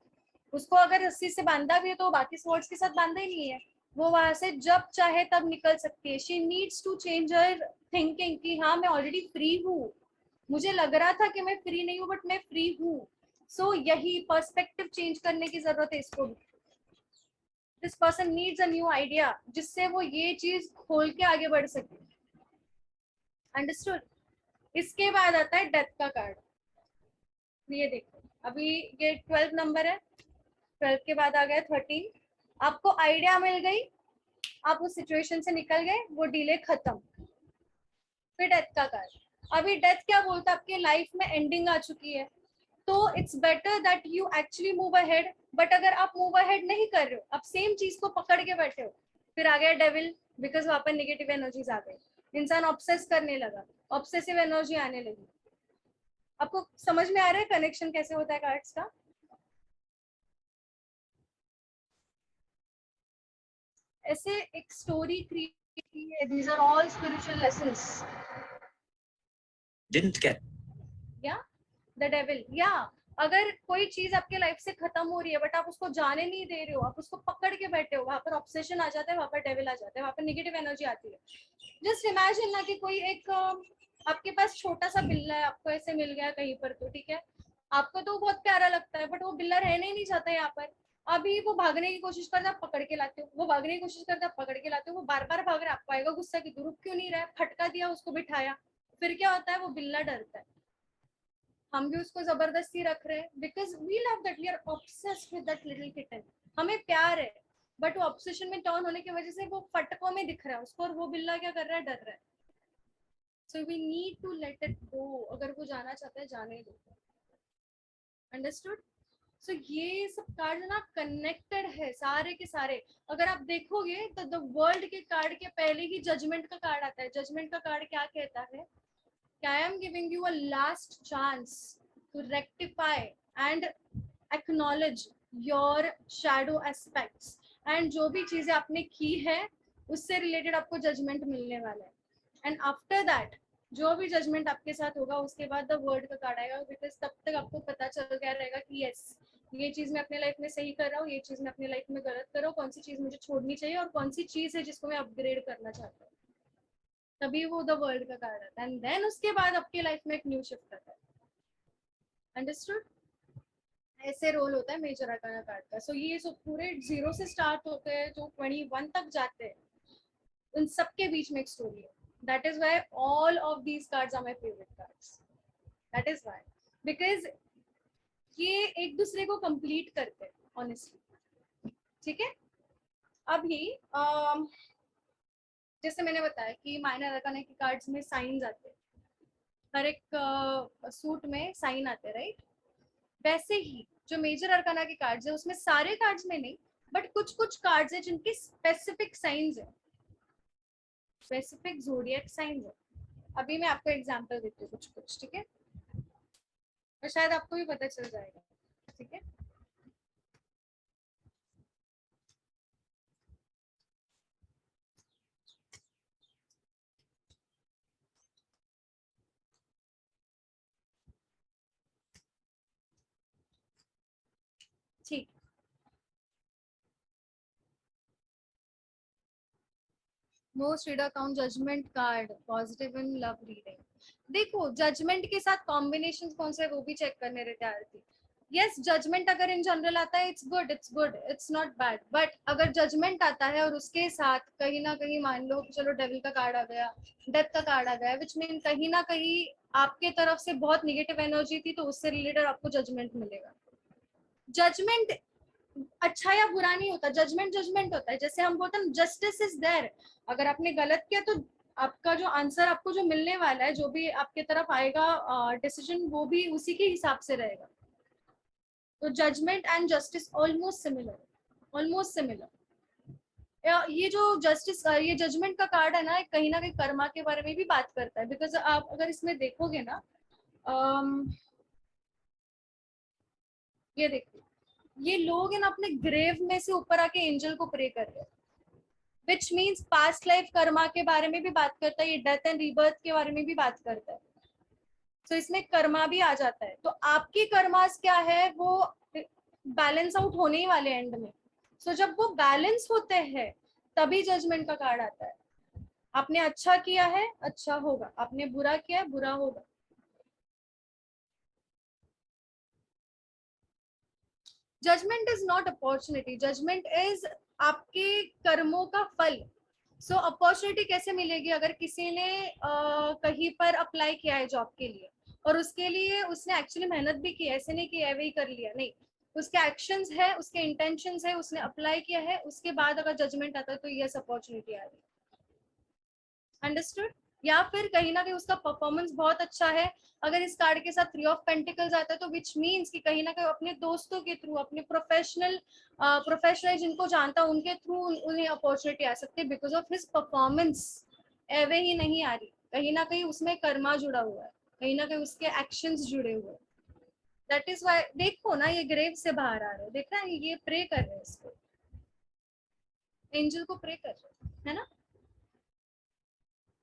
उसको अगर रस्सी से बांधा भी है तो बाकी स्वॉर्ड्स के साथ बांधा ही नहीं है, वो वहां से जब चाहे तब निकल सकती है। She needs to change her thinking कि हाँ मैं ऑलरेडी फ्री हूँ, मुझे लग रहा था कि मैं फ्री नहीं हूँ बट मैं फ्री हूँ। सो यही पर्सपेक्टिव चेंज करने की जरूरत है इसको भी। This person needs a new idea जिससे वो ये चीज खोल के आगे बढ़ सके। अंडरस्टूड। इसके बाद आता है डेथ का कार्ड। ये देखो अभी ये 12 नंबर है, 12 के बाद आ गया 13। आपको आइडिया मिल गई, आप उस सिचुएशन से निकल गए, वो डिले खत्म। फिर डेथ का कार्ड। अभी डेथ क्या बोलता है, आपके लाइफ में एंडिंग आ चुकी है, तो it's better that you actually move ahead. But अगर आप मूव अहेड नहीं कर रहे हो, आप सेम चीज को पकड़ के बैठे हो, फिर आ गया डेविल, बिकॉज वहां पर नेगेटिव एनर्जीज आ गई, इंसान ऑब्सेस करने लगा, ऑब्सेसिव एनर्जी आने लगी। आपको समझ में आ रहा है कनेक्शन कैसे होता है कार्ड्स का। ऐसे एक story create These are all spiritual lessons. Didn't get. Yeah, the devil. Yeah, अगर कोई चीज आपके लाइफ से खत्म हो रही है बट आप उसको जाने नहीं दे रहे हो, आप उसको पकड़ के बैठे हो, वहां पर ऑब्सेशन आ जाता है, वहां पर डेविल आ जाता है, वहां पर नेगेटिव एनर्जी आती है। जस्ट इमेजिन ना कि कोई एक आपके पास छोटा सा बिल्ला है, आपको ऐसे मिल गया कहीं पर, तो ठीक है, आपको तो बहुत प्यारा लगता है, बट वो बिल्ला रहने ही नहीं चाहता यहाँ पर। अभी वो भागने की कोशिश करता है, पकड़ के लाते हो, वो भागने की कोशिश करता है, पकड़ के लाते हो, वो बार बार भाग रहा है, आपको आएगा गुस्सा कि तू रुक क्यों नहीं रहा है, फटका दिया, उसको बिठाया, फिर क्या होता है, वो बिल्ला डरता है, हम भी उसको जबरदस्ती रख रहे हैं, because we love that, we are obsessed with that little kitten, हमें प्यार है, बट वो ऑब्सेशन में टर्न होने की वजह से वो फटकों में दिख रहा है उसको, और वो बिल्ला क्या कर रहा है, डर रहा है। So we need to let it go, अगर वो जाना चाहता है जाने दो। अंडरस्टूड? सो ये सब कार्ड ना कनेक्टेड है सारे के सारे। अगर आप देखोगे तो द वर्ल्ड के कार्ड के पहले ही जजमेंट का कार्ड आता है। जजमेंट का कार्ड क्या कहता है? I am giving you a last chance to rectify and acknowledge your shadow aspects, and जो भी चीजें आपने की है उससे रिलेटेड आपको जजमेंट मिलने वाला है। एंड आफ्टर दैट जो भी जजमेंट आपके साथ होगा उसके बाद द वर्ड का कार्ड आएगा, बिकॉज तब तक आपको पता चल गया रहेगा कि यस, ये चीज मैं अपने लाइफ में सही कर रहा हूँ, ये चीज मैं अपनी लाइफ में गलत कर रहा हूँ, कौन सी चीज मुझे छोड़नी चाहिए और कौन सी चीज है जिसको मैं अपग्रेड करना चाहता हूँ। तभी वो द वर्ल्ड का कार्ड आता है, एंड देन उसके बाद आपके लाइफ में एक न्यू शिफ्ट आता है। अंडरस्टूड? ऐसे रोल होता है मेजर आर्काना कार्ड का। सो ये जो पूरे 0 से स्टार्ट होते हैं, जो 21 तक जाते हैं, उन सबके बीच में एक स्टोरी है। That is why all of these cards are my favourite cards. That is why, because ये एक दूसरे को कंप्लीट करते हैं ऑनेस्टली। ठीक है, अभी जैसे मैंने बताया कि माइनर आर्काना के कार्ड्स में साइंस आते हैं, हर एक सूट में साइन आते हैं, राइट? वैसे ही जो मेजर अरकाना के कार्ड्स है उसमें सारे कार्ड्स में नहीं, बट कुछ कुछ कार्ड्स है जिनके स्पेसिफिक साइंस है, स्पेसिफिक ज़ोडिएक साइंस है। अभी मैं आपको एग्जांपल देती हूँ कुछ कुछ, ठीक है, और शायद आपको भी पता चल जाएगा। ठीक है, ठीक। Most read account judgement card positive in love reading. देखो जजमेंट के साथ कॉम्बिनेशन कौन से है वो भी चेक करने रहते हैं आरती। यस, जजमेंट अगर इन जनरल आता है it's good, it's good, it's not bad, but अगर जजमेंट आता है और उसके साथ कहीं ना कहीं मान लो कि चलो डेविल का कार्ड आ गया, डेथ का कार्ड आ गया, विच मीन कहीं ना कहीं आपके तरफ से बहुत निगेटिव एनर्जी थी, तो उससे रिलेटेड आपको जजमेंट मिलेगा। जजमेंट अच्छा या बुरा नहीं होता, जजमेंट जजमेंट होता है। जैसे हम बोलते हैं जस्टिस इज देयर, अगर आपने गलत किया तो आपका जो आंसर आपको जो मिलने वाला है, जो भी आपके तरफ आएगा डिसीजन, वो भी उसी के हिसाब से रहेगा। तो judgement and justice almost similar, almost similar. ये जो जस्टिस, ये जजमेंट का कार्ड है ना कहीं कर्मा के बारे में भी बात करता है, बिकॉज आप अगर इसमें देखोगे ना, ये देखो, ये लोग है ना अपने ग्रेव में से ऊपर आके एंजल को प्रे कर रहे हैं, which means past life Karma के बारे में भी बात करता है, ये डेथ एंड रीबर्थ के बारे में भी बात करता है। तो इसमें कर्मा भी आ जाता है, तो आपकी कर्मास क्या है वो बैलेंस आउट होने ही वाले एंड में। सो जब वो बैलेंस होते हैं तभी जजमेंट का कार्ड आता है। आपने अच्छा किया है अच्छा होगा, आपने बुरा किया है बुरा होगा। Judgement is not opportunity, judgement is आपके कर्मों का फल। सो अपॉर्चुनिटी कैसे मिलेगी? अगर किसी ने कहीं पर अप्लाई किया है जॉब के लिए और उसके लिए उसने एक्चुअली मेहनत भी की है, ऐसे नहीं कि वही कर लिया, नहीं, उसके एक्शंस है, उसके इंटेंशंस है, उसने अप्लाई किया है, उसके बाद अगर जजमेंट आता है तो यस अपॉर्चुनिटी आ रही है। अंडरस्टूड? या फिर कहीं ना कहीं उसका परफॉर्मेंस बहुत अच्छा है, अगर इस कार्ड के साथ 3 ऑफ पेंटिकल्स आता है तो विच मीन्स कि कहीं ना कहीं अपने दोस्तों के थ्रू, अपने प्रोफेशनल जिनको जानता है उनके थ्रू उन्हें अपॉर्चुनिटी आ सकती है बिकॉज ऑफ हिज परफॉर्मेंस। एवे ही नहीं आ रही, कहीं ना कहीं उसमें कर्मा जुड़ा हुआ है, कहीं ना कहीं उसके एक्शंस जुड़े हुए हैं। दैट इज वाई देखो ना, ये ग्रेव से बाहर आ रहे हैं, देख रहा है, ये प्रे कर रहे हैं, इसको एंजल को प्रे कर रहे हैं, है ना?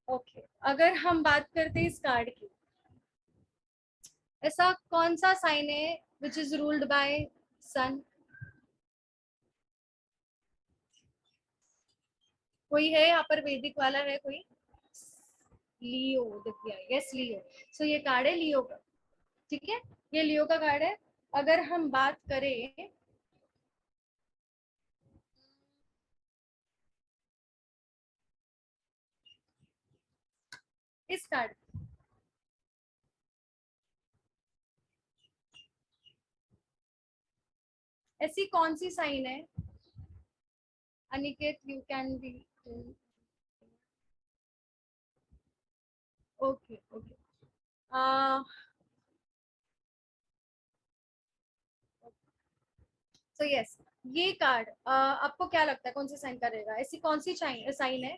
ओके, अगर हम बात करते हैं इस कार्ड की, ऐसा कौन सा साइन है विच इज रूल्ड बाय सन? कोई है यहाँ पर वैदिक वाला है कोई? लियो दिख गया, यस लियो। सो ये कार्ड है लियो का, ठीक है, ये लियो का कार्ड है। अगर हम बात करें इस कार्ड, ऐसी कौन सी साइन है, Aniket you can be, okay okay, so yes, ये कार्ड आपको क्या लगता है कौन से साइन का रहेगा? ऐसी कौन सी साइन है?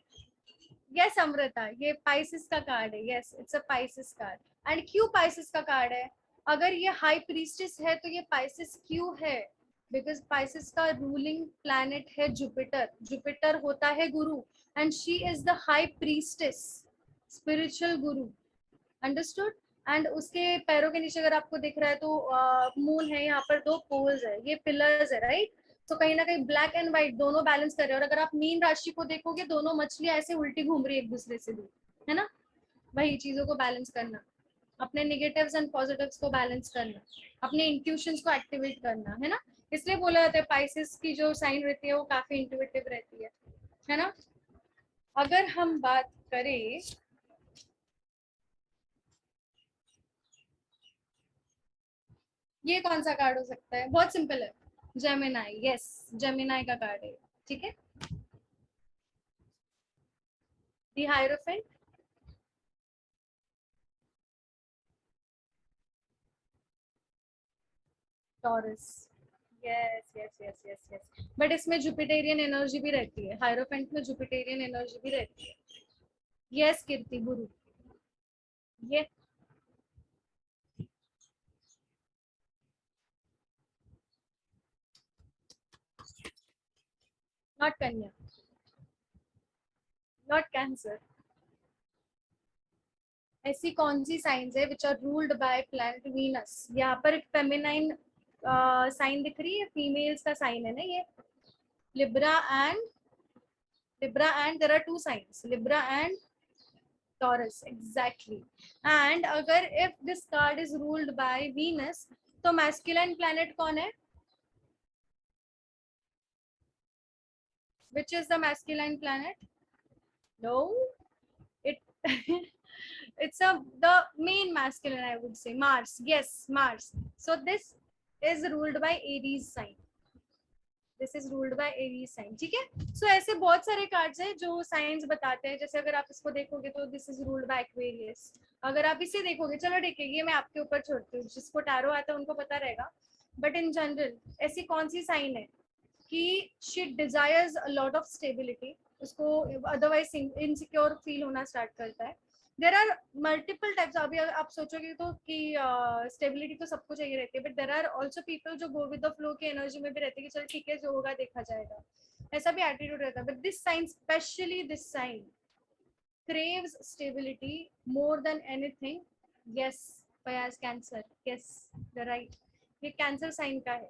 यस अमृता, ये पाइसिस का कार्ड है, yes it's a Pisces card. And क्यों पाइसिस का कार्ड है? अगर ये हाई प्रीस्टिस है तो ये पाइसिस क्यों है? बिकॉज पाइसिस का रूलिंग प्लैनेट है जुपिटर, जुपिटर होता है गुरु, and she is the high priestess, spiritual guru, understood. एंड उसके पैरों के नीचे अगर आपको दिख रहा है तो मून है, यहाँ पर दो पोल्स है, ये पिलर्स है, राइट? तो कहीं ना कहीं ब्लैक एंड व्हाइट दोनों बैलेंस कर रहे हैं। और अगर आप मीन राशि को देखोगे, दोनों मछलियां ऐसे उल्टी घूम रही है एक दूसरे से दूर, है ना? वही चीजों को बैलेंस करना, अपने निगेटिव्स एंड पॉजिटिव्स को बैलेंस करना, अपने इंट्यूशंस को एक्टिवेट करना, है ना? इसलिए बोला जाता है पाइसेस की जो साइन रहती है वो काफी इंट्यूटिव रहती है ना? अगर हम बात करें, ये कौन सा कार्ड हो सकता है? बहुत सिंपल है, जेमिनाई, यस जेमिनाई का कार्ड है, ठीक है। The hierophant, Taurus, yes yes yes yes yes, but इसमें जुपिटेरियन एनर्जी भी रहती है, हायरोफेंट में जुपिटेरियन एनर्जी भी रहती है। यस कीर्ति, गुरु, ये नॉट कन्या, नॉट कैंसर। ऐसी कौन सी साइंस है which are ruled by planet Venus? यहाँ पर एक फेमिनाइन साइन दिख रही है, फीमेल्स का साइन है ना ये, Libra and, Libra and there are two signs, Libra and Taurus, exactly. And अगर if this card is ruled by Venus, तो masculine planet कौन है? Which is the masculine planet? No, it it's the main masculine, I would say, Mars. Yes, Mars. So this is ruled by Aries sign. This is ruled by Aries sign, ठीक है। सो ऐसे बहुत सारे cards हैं जो science बताते हैं। जैसे अगर आप इसको देखोगे तो this is ruled bye Aquarius. अगर आप इसे देखोगे, चलो ठीक है, ये मैं आपके ऊपर छोड़ती हूँ, जिसको टैरो आता है उनको पता रहेगा, बट इन जनरल ऐसी कौन सी साइन है कि she desires a lot of stability, उसको अदरवाइज इनसिक्योर फील होना स्टार्ट करता है। There are multiple types. अभी अगर आप सोचोगे तो कि स्टेबिलिटी तो सबको चाहिए रहती है, but there are also people जो गो विद द फ्लो की एनर्जी में भी रहते हैं कि चल ठीक है, जो होगा देखा जाएगा, ऐसा भी एटीट्यूड रहता है। But this sign, specially this sign, craves stability more than anything. Yes, Fayaz, cancer, yes, you're right, ये कैंसर साइन का है।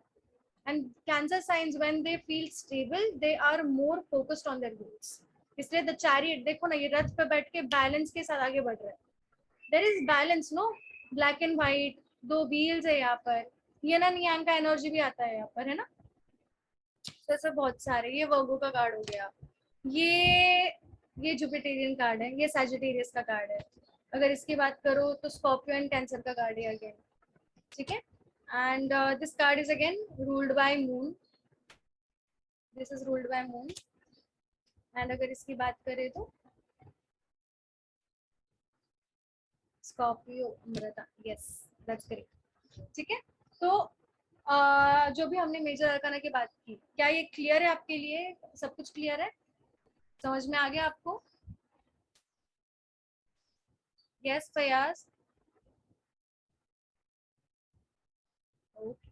And cancer signs when they feel stable, they are more focused on their goals. इसलिए the chariot देखो ना, ये रथ पे बैठ के बैलेंस के साथ आगे बढ़ रहा है। There is balance, no, black and white, दो व्हील्स है यहाँ पर, ये ना नियांग का एनर्जी भी आता है यहाँ पर, है ना? तो ऐसे बहुत सारे, ये वर्गो का कार्ड हो गया, ये ये जुपिटेरियन कार्ड है, ये सैजिटेरियस का कार्ड है। अगर इसकी बात करो तो स्कॉर्पियो एंड कैंसर का कार्ड है अगेन, ठीक है। And this card is again ruled by moon, this is ruled by moon. And अगर इसकी बात करें तो Scorpio, Amrita, yes that's correct, ठीक है। तो जो भी हमने मेजर अरकाना की बात की, क्या ये क्लियर है आपके लिए? सब कुछ क्लियर है, समझ में आ गया आपको? Yes Fayaz, okay.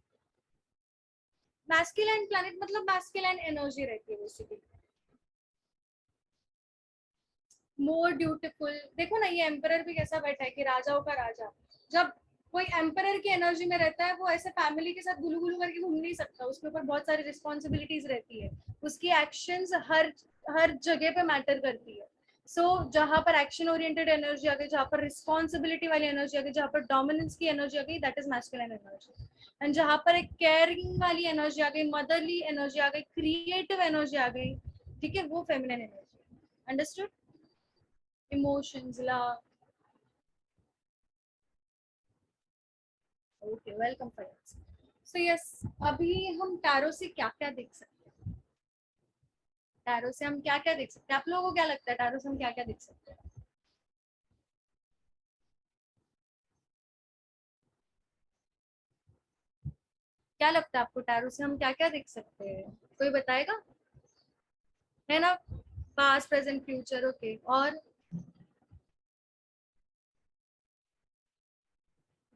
Masculine planet मतलब मैस्कुलाइन एनर्जी रहती है बेसिकली। मोर ड्यूटीफुल। देखो ना ये एम्परर भी कैसा बैठा है कि राजाओं का राजा। जब कोई एम्परर की एनर्जी में रहता है वो ऐसे फैमिली के साथ गुलू गुलू करके घूम नहीं सकता, उसके ऊपर बहुत सारी रिस्पॉन्सिबिलिटीज रहती है, उसकी एक्शंस हर हर जगह पे मैटर करती है। सो जहाँ पर एक्शन ओरिएंटेड एनर्जी आ गई, जहाँ पर रिस्पॉन्सिबिलिटी वाली एनर्जी आ गई, जहाँ पर डोमिनेंस की एनर्जी आ गई, that is masculine energy. And जहाँ पर एक केयरिंग वाली एनर्जी आ गई, मदरली एनर्जी आ गई, क्रिएटिव एनर्जी आ गई, ठीक है, वो feminine energy. Understood? Emotions, love. Okay, welcome friends. So yes, अभी हम टैरो से क्या क्या देख सकते हैं? टैरो से हम क्या क्या देख सकते हैं? आप लोगों को क्या लगता है टैरो से हम क्या क्या देख सकते हैं? क्या लगता है आपको टैरो से हम क्या क्या देख सकते हैं? कोई बताएगा? है ना, पास्ट प्रेजेंट फ्यूचर, ओके। और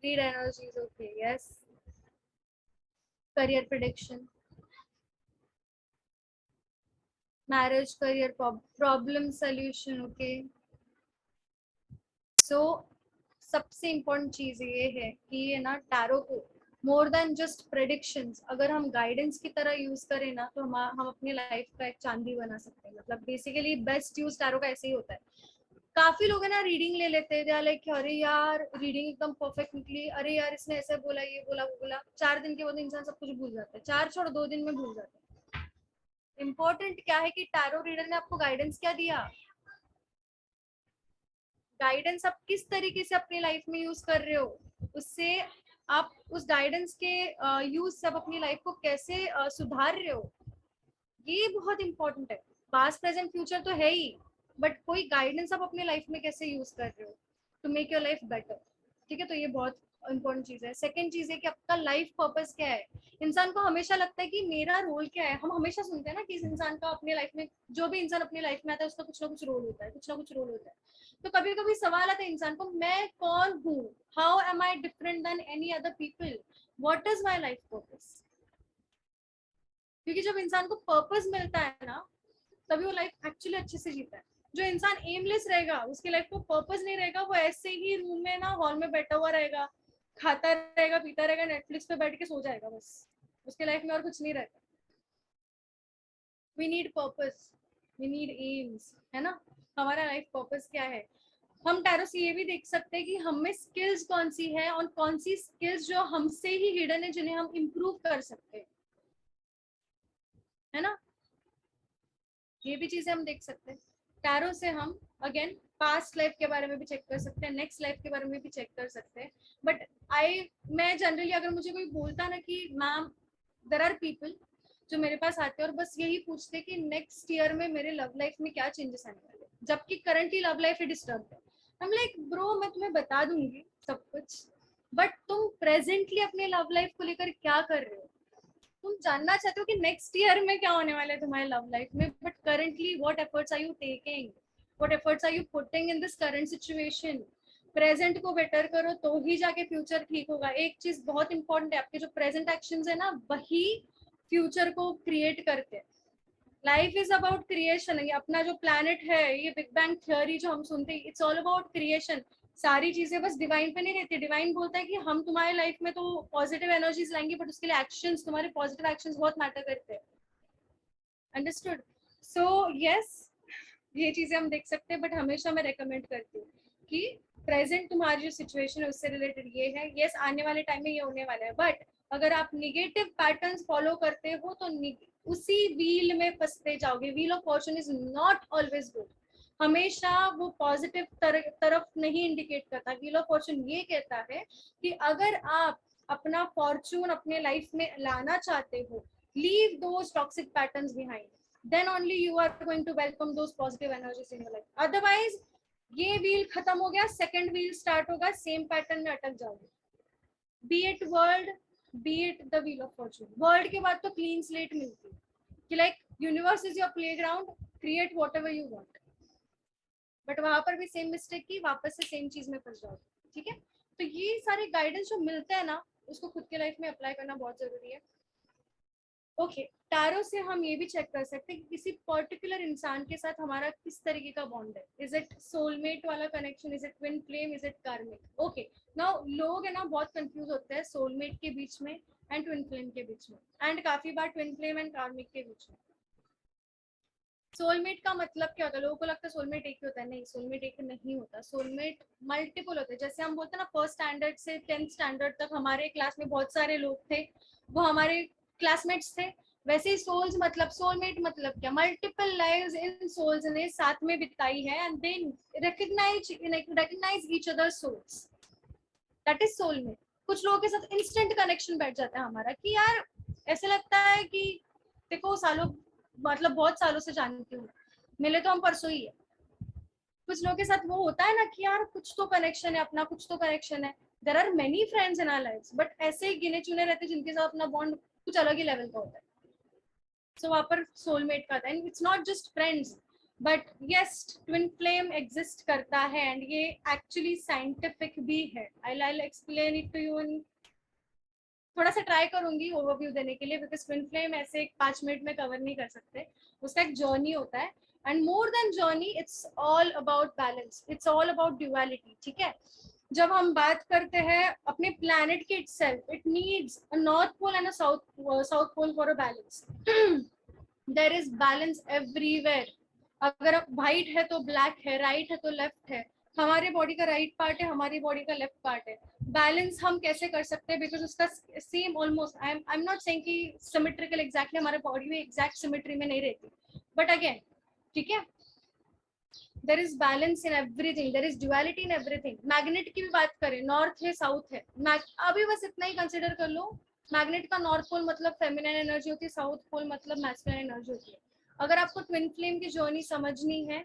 read energies, okay, yes. Career prediction, marriage, career problem solution, okay. So सबसे इम्पोर्टेंट चीज ये है कि ये ना टैरो को मोर देन जस्ट प्रेडिक्शंस, अगर हम गाइडेंस की तरह यूज करें ना तो हम अपनी लाइफ का एक चांदी बना सकते हैं। मतलब बेसिकली बेस्ट यूज टैरो का ऐसे ही होता है। काफी लोग है ना रीडिंग ले लेते हैं, लाइक अरे यार रीडिंग एकदम परफेक्ट निकली, अरे यार इसने ऐसे बोला, ये बोला, वो बोला, 4 दिन के बाद इंसान सब कुछ भूल जाता है, चार छोड़ 2 दिन में भूल जाता है। इंपॉर्टेंट क्या है कि टैरो रीडर ने आपको गाइडेंस क्या दिया, गाइडेंस आप किस तरीके से अपनी लाइफ में यूज कर रहे हो, उससे आप उस गाइडेंस के यूज से आप अपनी लाइफ को कैसे सुधार रहे हो, ये बहुत इंपॉर्टेंट है। पास्ट प्रेजेंट फ्यूचर तो है ही, बट कोई गाइडेंस आप अपनी लाइफ में कैसे यूज कर रहे हो to make your life better, ठीक है। तो ये बहुत इंपॉर्टेंट चीज है। सेकंड चीज है कि आपका लाइफ पर्पस क्या है। इंसान को हमेशा लगता है कि मेरा रोल क्या है, हम हमेशा सुनते हैं ना कि इस इंसान का अपनी लाइफ में, जो भी इंसान अपनी लाइफ में आता है उसका कुछ ना कुछ रोल होता है, कुछ ना कुछ रोल होता है। तो कभी कभी सवाल आता है इंसान को, मैं कौन हूँ, how am I different than any other people, what is my life purpose. क्योंकि जब इंसान को पर्पस मिलता है ना तभी वो लाइफ एक्चुअली अच्छे से जीता है। जो इंसान एमलेस रहेगा, उसकी लाइफ को पर्पस नहीं रहेगा, वो ऐसे ही रूम में ना हॉल में बैठा हुआ रहेगा, खाता रहेगा, पीता रहेगा, नेटफ्लिक्स पे बैठ के सो जाएगा, बस उसके लाइफ में और कुछ नहीं रहता। We need purpose, we need aims, है ना। हमारा लाइफ पर्पस क्या है। हम टैरो से ये भी देख सकते हैं कि हम में स्किल्स कौन सी है और कौन सी स्किल्स जो हमसे ही हिडन है जिन्हें हम इम्प्रूव कर सकते हैं, है ना। ये भी चीजें हम देख सकते हैं टैरो से। हम अगेन पास्ट लाइफ के बारे में भी चेक कर सकते हैं, नेक्स्ट लाइफ के बारे में भी चेक कर सकते हैं। बट मैं जनरली अगर मुझे कोई बोलता ना कि मैम, देर आर पीपल जो मेरे पास आते हैं और बस यही पूछते कि नेक्स्ट ईयर में मेरे लव लाइफ में क्या चेंजेस आने वाले, जबकि करंटली लव लाइफ ही डिस्टर्ब है। हम लाइक ब्रो मैं तुम्हें बता दूंगी सब कुछ, बट तुम प्रेजेंटली अपने लव लाइफ को लेकर क्या कर रहे हो। तुम जानना चाहते हो कि नेक्स्ट ईयर में क्या होने वाला है तुम्हारे लव लाइफ में, but currently what efforts are you taking, what efforts are you putting in this current situation. Present को बेटर करो तो ही जाके फ्यूचर ठीक होगा। एक चीज बहुत इंपॉर्टेंट है, आपके जो प्रेजेंट एक्शंस है ना वही फ्यूचर को क्रिएट करते हैं। Life is about creation. ये अपना जो प्लैनेट है, ये बिग बैंग थ्योरी जो हम सुनते हैं, इट्स ऑल अबाउट क्रिएशन। सारी चीजें बस डिवाइन पे नहीं रहती। डिवाइन बोलता है कि हम तुम्हारे लाइफ में तो पॉजिटिव एनर्जीज लाएंगे, बट उसके लिए एक्शंस, तुम्हारे पॉजिटिव एक्शंस बहुत मैटर करते हैं। अंडरस्टूड? सो यस, ये चीजें हम देख सकते हैं, बट हमेशा मैं रेकमेंड करती हूँ कि प्रेजेंट तुम्हारी जो सिचुएशन है उससे रिलेटेड ये है, यस आने वाले टाइम में ये होने वाला है, बट अगर आप निगेटिव पैटर्न्स फॉलो करते हो तो उसी व्हील में फंसते जाओगे। Wheel of Fortune is not always good, हमेशा वो पॉजिटिव तरफ नहीं इंडिकेट करता। व्हील ऑफ फॉर्चून ये कहता है कि अगर आप अपना फॉर्चून अपने लाइफ में लाना चाहते हो, leave those toxic patterns behind, then only you are going to welcome those positive energies in your life. Otherwise ये व्हील खत्म हो गया, सेकंड व्हील स्टार्ट होगा, सेम पैटर्न में अटक जाओगे। B it world, B it the wheel of Fortune. World के बाद तो क्लीन स्लेट मिलती है कि like universe is your playground, create what ever you want, but वहां पर भी सेम मिस्टेक की, वापस से सेम चीज में फंस जाओगे, ठीक है। तो ये सारे गाइडेंस जो मिलते हैं ना उसको खुद के लाइफ में अप्लाई करना बहुत जरूरी है। ओके, टैरो से हम ये भी चेक कर सकते हैं कि किसी पर्टिकुलर इंसान के साथ हमारा किस तरीके का बॉन्ड है. इज इट सोलमेट वाला connection, is it twin flame, is it कार्मिक. ओके, नाउ लोग है ना बहुत कंफ्यूज होते हैं सोलमेट के बीच में एंड ट्विन फ्लेम के बीच में, एंड काफी बार ट्विन फ्लेम एंड कार्मिक के बीच में. सोलमेट का मतलब क्या होता है? लोगों को लगता है सोलमेट एक ही होता है. नहीं, सोलमेट एक नहीं होता. सोलमेट मल्टीपल होते हैं. जैसे हम बोलते हैं ना, फर्स्ट स्टैंडर्ड से 10th स्टैंडर्ड तक हमारे क्लास में बहुत सारे लोग थे, वो हमारे क्लासमेट्स थे. वैसे ही सोल्स मतलब, सोलमेट मतलब क्या? मल्टीपल लाइव्स इन सोल्स ने साथ में बिताई है and they recognise each other souls. That is soulmate. कुछ लोगों के साथ इंस्टेंट कनेक्शन बैठ जाता है हमारा कि यार ऐसे लगता है कि देखो सालों, मतलब बहुत सालों से जानती हूँ, मिले तो हम परसों ही है. कुछ लोगों के साथ वो होता है ना कि यार कुछ तो कनेक्शन है अपना, कुछ तो कनेक्शन है. There are many friends in our lives, but ऐसे ही गिने चुने रहते जिनके साथ अपना बॉन्ड कुछ अलग ही लेवल का होता है. सो वहां पर सोलमेट का था. And it's not just friends, but yes, twin flame exist करता है एंड ये एक्चुअली साइंटिफिक भी है. I explain it to you in, थोड़ा सा ट्राई करूंगी ओवरव्यू देने के लिए, बिकॉज ट्विन फ्लेम ऐसे 5 मिनट में कवर नहीं कर सकते. उसका एक जर्नी होता है, and more than journey it's all about balance, it's all about duality. ठीक है, जब हम बात करते हैं अपने प्लैनेट के itself, it needs a north pole and a south pole for a balance. There is balance everywhere. अगर व्हाइट है तो ब्लैक है, राइट है तो लेफ्ट है. हमारे बॉडी का राइट पार्ट है, हमारी बॉडी का लेफ्ट पार्ट है. बैलेंस हम कैसे कर सकते हैं? बिकॉज उसका same almost, I am not saying कि सिमेट्रिकल एग्जैक्टली हमारे बॉडी में एग्जैक्ट सिमेट्री में नहीं रहती, बट अगेन ठीक है, there is balance in everything, there is duality in everything. Magnet की भी बात करें, नॉर्थ है साउथ है, अभी बस इतना ही कंसिडर कर लो. मैग्नेट का नॉर्थ पोल मतलब फेमिनिन एनर्जी होती है, साउथ पोल मतलब मैस्कुलिन एनर्जी होती है. अगर आपको ट्विन फ्लेम की जर्नी समझनी है,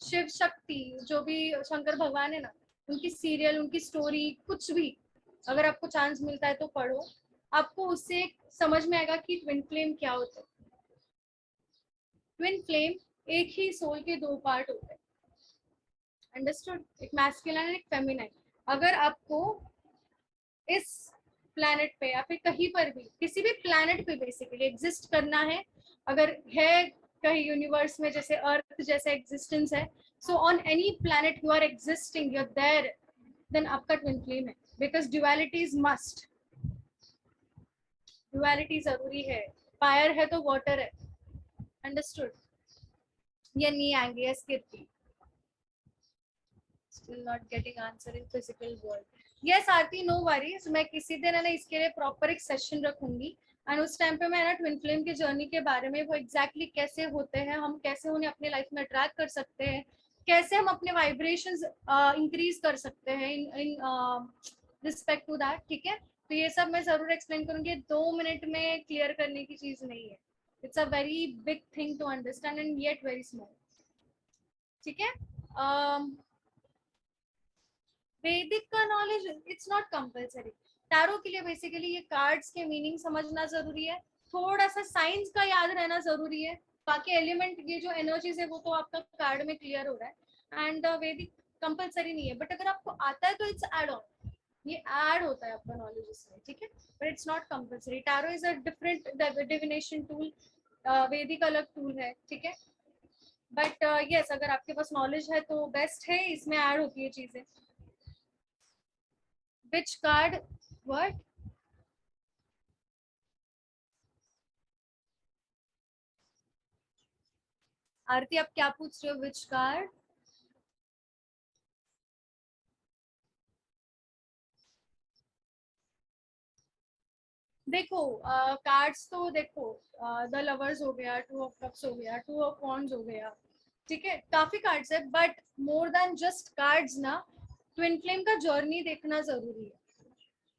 शिव शक्ति जो भी शंकर भगवान है ना, उनकी सीरियल, उनकी स्टोरी, कुछ भी अगर आपको चांस मिलता है तो पढ़ो. आपको उससे समझ में आएगा कि ट्विन फ्लेम क्या होता है. ट्विन फ्लेम एक ही सोल के दो पार्ट होते हैं. अंडरस्टूड? एक मैस्कुलिन एक फेमिनाइन. अगर आपको इस प्लैनेट पे या फिर कहीं पर भी, किसी भी प्लैनेट पे बेसिकली एग्जिस्ट करना है, अगर है कहीं यूनिवर्स में जैसे अर्थ जैसे एग्जिस्टेंस है, so on any planet you are existing, you are there, then आपका ट्विन फ्लेम है. Because duality is must, duality जरूरी है. फायर है तो वाटर है. अंडरस्टूड? ये नहीं आएंगे कीर्ति. Still not getting answer in physical world. Yes Aarti, no worries, मैं किसी दिन है ना इसके लिए प्रॉपर एक सेशन रखूंगी, एंड उस टाइम पे मैं ना ट्विन फ्लेम की जर्नी के बारे में, वो एग्जैक्टली कैसे होते हैं, हम कैसे उन्हें अपने लाइफ में अट्रैक्ट कर सकते हैं, कैसे हम अपने वाइब्रेशंस इंक्रीज कर सकते हैं इन रिस्पेक्ट टू दैट. ठीक है, तो ये सब मैं जरूर एक्सप्लेन करूंगी. 2 मिनट में क्लियर करने की चीज नहीं है. It's a very big thing to understand and yet very small. ठीक है, वैदिक का knowledge it's not compulsory. Tarot के लिए बेसिकली ये कार्ड्स के मीनिंग समझना जरूरी है, थोड़ा सा साइंस का याद रहना जरूरी है. बाकी एलिमेंट, ये जो एनर्जीज है वो तो आपका कार्ड में क्लियर हो रहा है. एंड वैदिक कंपलसरी नहीं है, बट अगर आपको आता है तो इट्स एड ऑन, ये ऐड होता है आपका नॉलेज इसमें. ठीक है, but it's not compulsory. Tarot is a different divination tool, वैदिक अलग टूल है. ठीक है, बट यस अगर आपके पास नॉलेज है तो बेस्ट है, इसमें ऐड होती है चीजें. Which card? What? आरती आप क्या पूछ रहे हो? Which card? देखो कार्ड्स तो देखो, द लवर्स हो गया, 2 ऑफ कप्स हो गया, 2 ऑफ वॉन्ड्स हो गया. ठीक है, काफी कार्ड्स है, but more than just cards ना, ट्विन फ्लेम का जर्नी देखना जरूरी है.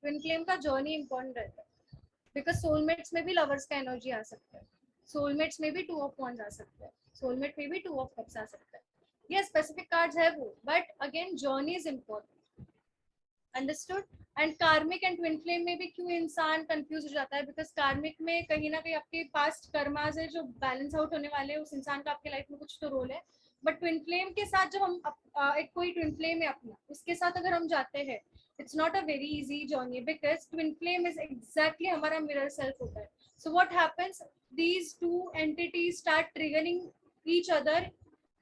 ट्विन फ्लेम का जर्नी इंपॉर्टेंट रहता है, बिकॉज सोलमेट्स में भी लवर्स का एनर्जी आ सकता है, सोलमेट्स में भी 2 ऑफ वॉन्ड्स आ सकता है, सोलमेट में भी 2 ऑफ कप्स आ सकता है. ये स्पेसिफिक कार्ड्स है वो, but again journey is important. Understood? And कार्मिक एंड ट्विन फ्लेम में भी क्यों इंसान कंफ्यूज हो जाता है? बिकॉज कार्मिक में कहीं ना कहीं आपके पास्ट कर्मास है जो बैलेंस आउट होने वाले हैं, उस इंसान का आपके लाइफ में कुछ तो रोल है. बट ट्विन फ्लेम के साथ जब हम एक कोई ट्विन फ्लेम है अपना, उसके साथ अगर हम जाते हैं, it's not a very easy journey, because twin flame is exactly हमारा मिरर सेल्फ होता है. So what happens? These two entities start triggering each other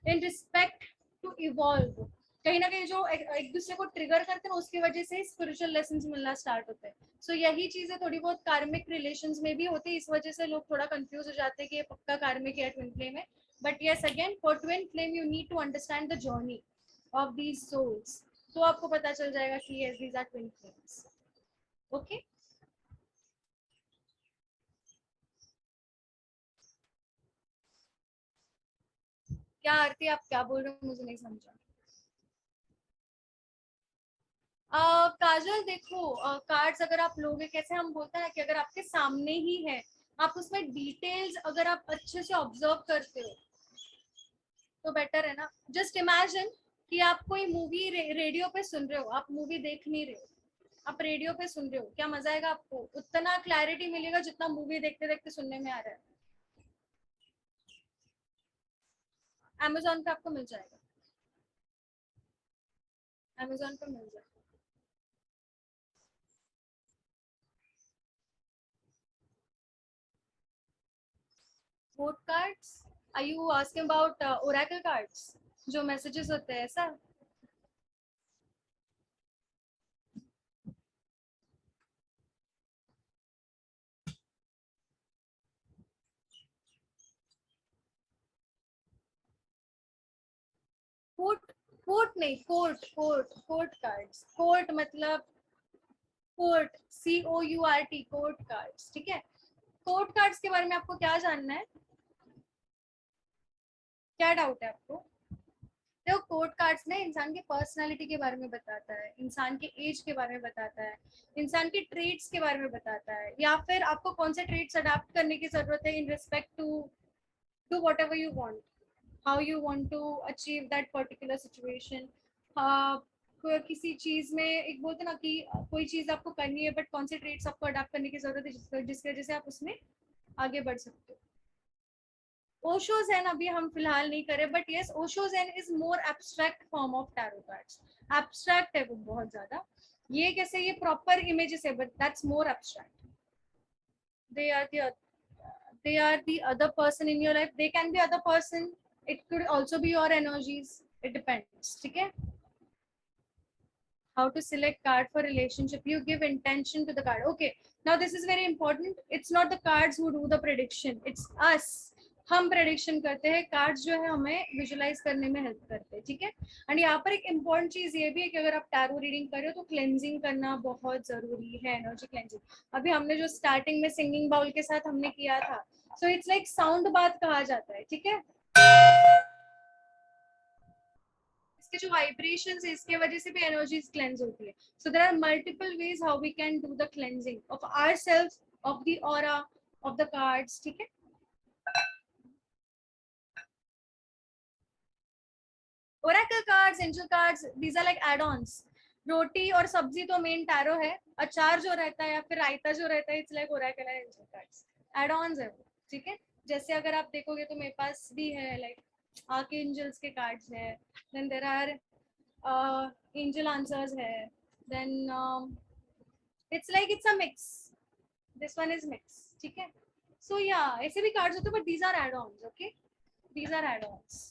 in respect to evolve. कहीं ना कहीं जो एक दूसरे को ट्रिगर करते हैं उसकी वजह से स्पिरिचुअल लेसन्स मिलना स्टार्ट होते हैं. सो यही चीजें थोड़ी बहुत कार्मिक रिलेशंस में भी होती है. इस वजह से लोग थोड़ा कंफ्यूज हो जाते हैं कि ये पक्का कार्मिक है ट्विन फ्लेम है. But yes, again for twin flame you need to understand the journey of these souls. तो आपको पता चल जाएगा कि yes these are twin flames. Okay. क्या आरती आप क्या बोल रहे हो, मुझे नहीं समझा. काजल देखो, कार्ड्स अगर आप लोगे कैसे, हम बोलते हैं कि अगर आपके सामने ही है, आप उसमें डिटेल्स अगर आप अच्छे से ऑब्जर्व करते हो तो बेटर है ना. जस्ट इमेजिन कि आप कोई मूवी रेडियो पे सुन रहे हो, आप मूवी देख नहीं रहे हो, आप रेडियो पे सुन रहे हो. क्या मजा आएगा आपको? उतना क्लैरिटी मिलेगा जितना मूवी देखते देखते सुनने में आ रहा है. अमेजोन पे आपको मिल जाएगा, अमेजोन पे मिल जाएगा. What cards, are you asking about oracle cards जो मैसेजेस होते हैं ऐसा? कोर्ट, कोर्ट नहीं, court court court cards. Court मतलब कोर्ट, COURT, कोर्ट कार्ड्स. ठीक है. कोर्ट कार्ड्स के बारे में आपको क्या जानना है, क्या डाउट है आपको? देखो, कोर्ट कार्ड्स ने इंसान की पर्सनालिटी के बारे में बताता है, इंसान के एज के बारे में बताता है, इंसान के ट्रेड्स के बारे में बताता है, या फिर आपको कौन से ट्रेड्स अडाप्ट करने की जरूरत है in respect to whatever you want, how you want to achieve that particular situation. किसी चीज में एक बोलते ना कि कोई चीज आपको करनी है बट कौन से ट्रेड्स आपको अडाप्ट करने की जरूरत है जिसकी वजह से आप उसमें आगे बढ़ सकते हो. ओशो ज़ेन अभी हम फिलहाल नहीं करें, but yes Osho zen is more abstract form of tarot cards. Abstract है वो बहुत ज्यादा. ये कैसे, ये प्रॉपर इमेजेस है but that's more abstract. they are the they are the other person in your life, they can be other person, it could also be your energies, it depends. ठीक है. How to select card for relationship, you give intention to the card. Okay, now this is very important. It's not the cards who do the prediction, it's us. हम prediction करते हैं, cards जो है हमें visualise करने में help करते हैं. ठीक है. एंड यहाँ पर एक इम्पॉर्टेंट चीज ये भी है कि अगर आप टैरो रीडिंग कर रहे हो तो क्लेंजिंग करना बहुत जरूरी है, एनर्जी क्लेंजिंग. अभी हमने जो स्टार्टिंग में सिंगिंग बाउल के साथ हमने किया था, सो इट्स लाइक साउंड बात कहा जाता है. ठीक है. इसके जो वाइब्रेशंस है इसके वजह से भी एनर्जीज क्लेंज होती है. So there are multiple ways how we can do the cleansing of ourselves, of the aura, of the cards. ठीक है. Oracle cards, angel cards, these are like add-ons. रोटी और सब्जी तो मेन टैरो है, अचार जो रहता है या फिर रायता जो रहता है, it's like Oracle and angel cards, add-ons है वो. ठीक है. जैसे अगर आप देखोगे तो मेरे पास भी है लाइक आर्कएंजल्स के कार्ड्स है, then there are angel answers है, then it's like it's a mix, this one is mix. ठीक है. सो या ऐसे भी कार्ड्स होते हैं but these are add-ons. Okay, these are add-ons.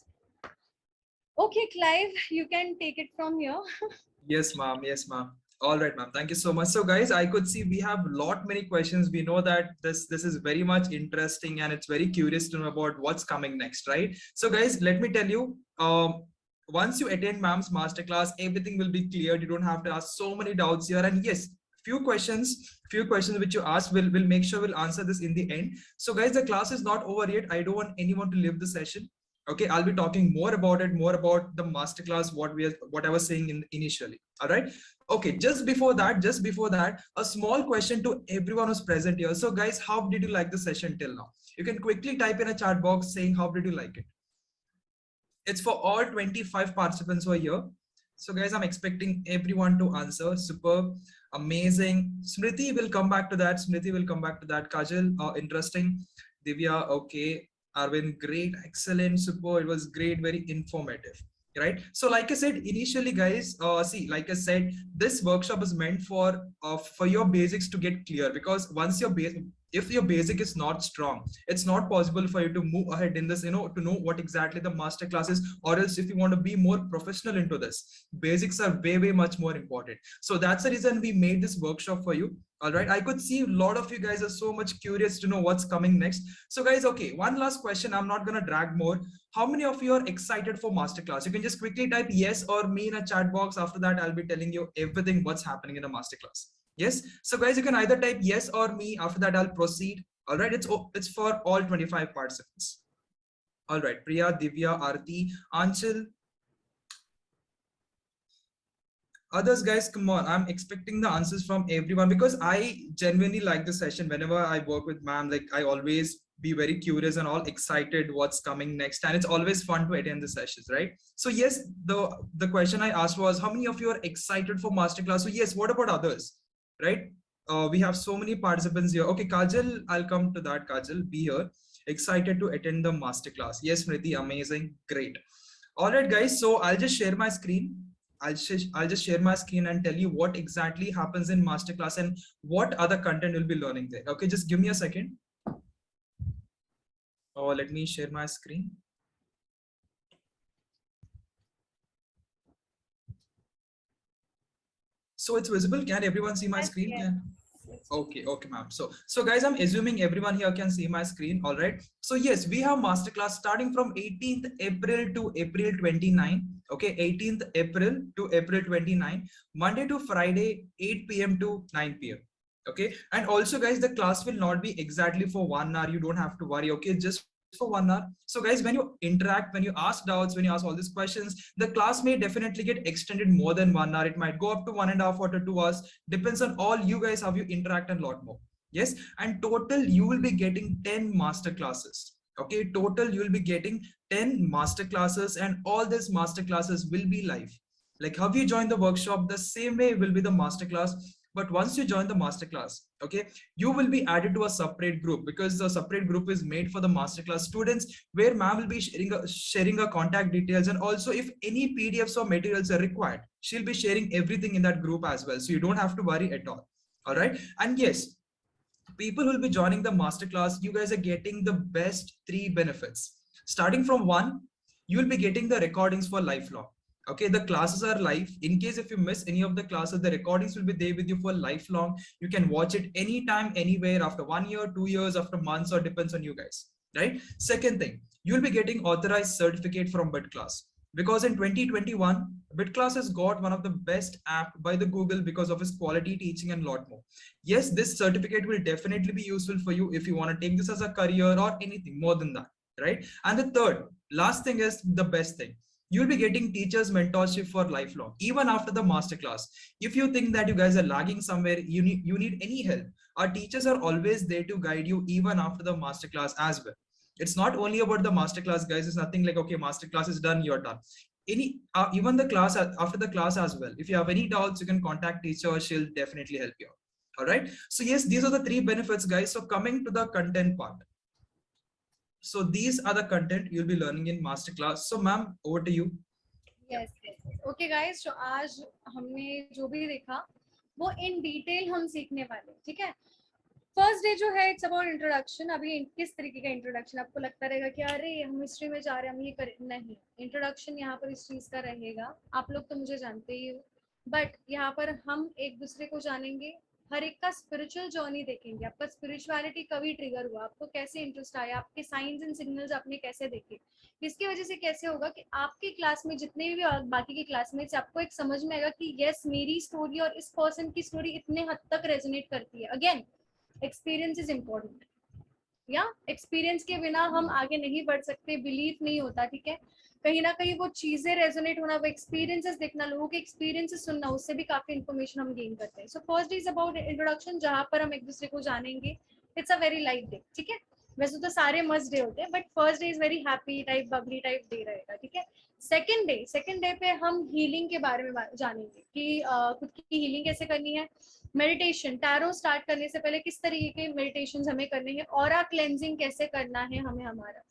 Okay, Clive, you can take it from here. Yes, ma'am. Yes, ma'am. All right, ma'am. Thank you so much. So, guys, I could see we have lot many questions. We know that this is very much interesting and it's very curious to know about what's coming next, right? So, guys, let me tell you. Once you attend ma'am's masterclass, everything will be cleared. You don't have to ask so many doubts here. And yes, few questions which you asked will make sure we'll answer this in the end. So, guys, the class is not over yet. I don't want anyone to leave the session. Okay, I'll be talking more about it, more about the masterclass, what I was saying initially. All right. Okay, just before that, a small question to everyone who's present here. So guys, how did you like the session till now? You can quickly type in a chat box saying how did you like it. It's for all 25 participants who are here. So guys, I'm expecting everyone to answer. Superb, amazing. Smriti will come back to that. Kajal, interesting. Divya, okay. Arvind, great, excellent, super. It was great, very informative, right? So, like I said initially, guys, like I said, this workshop is meant for your basics to get clear, because once your if your basic is not strong, it's not possible for you to move ahead in this, to know what exactly the master class is, or else if you want to be more professional into this, basics are way much more important. So that's the reason we made this workshop for you. All right, I could see a lot of you guys are so much curious to know what's coming next. So guys, okay, one last question, I'm not going to drag more. How many of you are excited for masterclass? You can just quickly type yes or me in a chat box. After that, I'll be telling you everything what's happening in a masterclass. Yes, so guys, you can either type yes or me. After that, I'll proceed. All right, it's for all 25 participants. All right, Priya, Divya, Arti, Anchal. Others, guys, come on, I'm expecting the answers from everyone, because I genuinely like the session. Whenever I work with ma'am, like, I always be very curious and all excited what's coming next, and it's always fun to attend the sessions, right? So yes, the question I asked was, how many of you are excited for masterclass? So yes, what about others, right? We have so many participants here. Okay, Kajal, I'll come to that. Kajal, be here, excited to attend the masterclass. Yes, Smriti, amazing, great. All right, guys, so I'll just share my screen. I'll just share my screen and tell you what exactly happens in masterclass and what other content you'll be learning there. Okay, just give me a second. Oh, let me share my screen. So it's visible. Can everyone see my screen? Yes. Can? Okay, ma'am. So guys, I'm assuming everyone here can see my screen. All right. So yes, we have masterclass starting from 18th April to April 29. Okay, 18th April to April 29, Monday to Friday, 8 p.m. to 9 p.m. Okay, and also guys, the class will not be exactly for 1 hour. You don't have to worry. Okay, just for 1 hour. So guys, when you interact, when you ask doubts, when you ask all these questions, the class may definitely get extended more than 1 hour. It might go up to 1.5 or to 2 hours. Depends on all you guys, how you interact, and a lot more. Yes, and total you will be getting 10 master classes. Okay, total you will be getting 10 master classes, and all these master classes will be live. Like how you join the workshop, the same way will be the master class. But once you join the master class, okay, you will be added to a separate group, because the separate group is made for the masterclass students, where ma'am will be sharing her contact details, and also if any PDFs or materials are required, she'll be sharing everything in that group as well. So you don't have to worry at all. All right. And yes, people who will be joining the masterclass, you guys are getting the best 3 benefits. Starting from 1, you will be getting the recordings for lifelong. Okay, the classes are live. In case if you miss any of the classes, the recordings will be there with you for lifelong. You can watch it anytime, anywhere, after 1 year, 2 years, after months, or depends on you guys, right? Second thing, you'll be getting authorized certificate from BitClass, because in 2021, BitClass has got one of the best app by the Google because of its quality teaching and a lot more. Yes, this certificate will definitely be useful for you if you want to take this as a career or anything more than that, right? And the third, last thing is the best thing. You'll be getting teachers mentorship for lifelong, even after the masterclass. If you think that you guys are lagging somewhere, you need any help, our teachers are always there to guide you even after the masterclass as well. It's not only about the masterclass, guys. It's nothing like, okay, masterclass is done, you're done. Even the class, after the class as well, if you have any doubts, you can contact teacher. She'll definitely help you out. All right, so yes, these are the 3 benefits, guys. So coming to the content part, so these are the content you'll be learning in masterclass. So ma'am, over to you. Yes. Okay guys, so आज हमने जो भी देखा वो in detail हम सीखने वाले, ठीक है? फर्स्ट डे जो है इट्स अबाउट इंट्रोडक्शन. अभी किस तरीके का इंट्रोडक्शन? आपको लगता रहेगा कि अरे हम हिस्ट्री में जा रहे हैं, हम ये कर नहीं. इंट्रोडक्शन यहाँ पर इस चीज का रहेगा. आप लोग तो मुझे जानते ही हो, बट यहाँ पर हम एक दूसरे को जानेंगे, हर एक का स्पिरिचुअल जर्नी देखेंगे. आपका स्पिरिचुअलिटी कभी ट्रिगर हुआ, आपको कैसे इंटरेस्ट आया, आपके साइंस एंड सिग्नल्स आपने कैसे देखे, इसकी वजह से कैसे होगा कि आपकी क्लास में जितने भी बाकी के क्लासमेट्स, आपको एक समझ में आएगा कि यस, मेरी स्टोरी और इस पर्सन की स्टोरी इतने हद तक रेजोनेट करती है. Again, experience is important. या एक्सपीरियंस के बिना हम आगे नहीं बढ़ सकते, बिलीफ नहीं होता, ठीक है? कहीं ना कहीं वो चीजें रेजोनेट होना, वो एक्सपीरियंसेस देखना, लोगों के एक्सपीरियंसेस सुनना, उससे भी काफी इन्फॉर्मेशन हम गेन करते हैं. So first day is about introduction, जहां पर हम एक दूसरे को जानेंगे. It's a very light day, ठीक है? वैसे तो सारे मस्ट डे होते हैं, but first day is very happy type, Babli type day रहेगा, ठीक है? सेकंड डे पे हम हीलिंग के बारे में जानेंगे कि खुद की हीलिंग कैसे करनी है. मेडिटेशन, टैरो स्टार्ट करने से पहले किस तरीके के मेडिटेशंस हमें करने हैं. ऑरा क्लेंजिंग कैसे करना है हमें, हमारा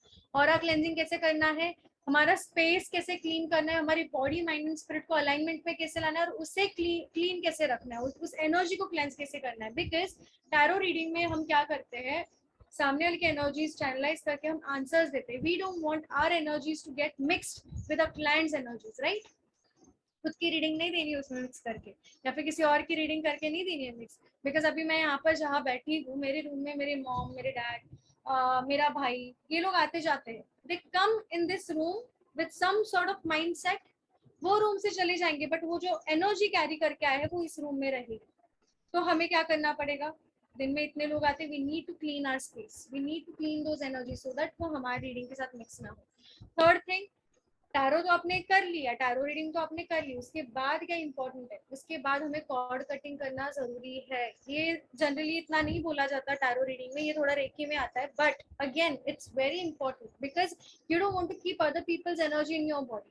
ऑरा क्लेंजिंग कैसे करना है. हमारा स्पेस कैसे क्लीन करना है, हमारी बॉडी माइंड एंड स्पिरिट को अलाइनमेंट में कैसे लाना है और उसे क्लीन कैसे रखना है, उस एनर्जी को क्लेंस कैसे करना है. बिकॉज टैरो रीडिंग में हम क्या करते हैं, सामने वाले की एनर्जीज चैनलाइज करके हम आंसर्स देते हैं. We don't want our energies to get mixed with a client's energies, right. खुद की रीडिंग नहीं देनी है उसमें मिक्स करके, या फिर किसी और की रीडिंग करके नहीं देनी है मिक्स. बिकॉज अभी मैं यहाँ पर जहाँ बैठी हूँ, मेरे रूम में मेरे मॉम, मेरे डैड, मेरा भाई, ये लोग आते जाते हैं. They come in this room with some sort of mindset. वो रूम से चले जाएंगे बट वो जो एनर्जी कैरी करके आए हैं वो इस रूम में रहेगी. तो हमें क्या करना पड़ेगा, दिन में इतने लोग आते हैं, we need to clean our space, we need to clean those energy so that वो हमारी रीडिंग के साथ मिक्स ना हो. थर्ड थिंग, टैरो तो आपने कर लिया, टैरो रीडिंग तो आपने कर ली, उसके बाद क्या इंपॉर्टेंट है, उसके बाद हमें कॉर्ड कटिंग करना जरूरी है. ये जनरली इतना नहीं बोला जाता टैरो रीडिंग में, ये थोड़ा रेकी में आता है, but again it's very important because you don't want to keep other people's energy in your body.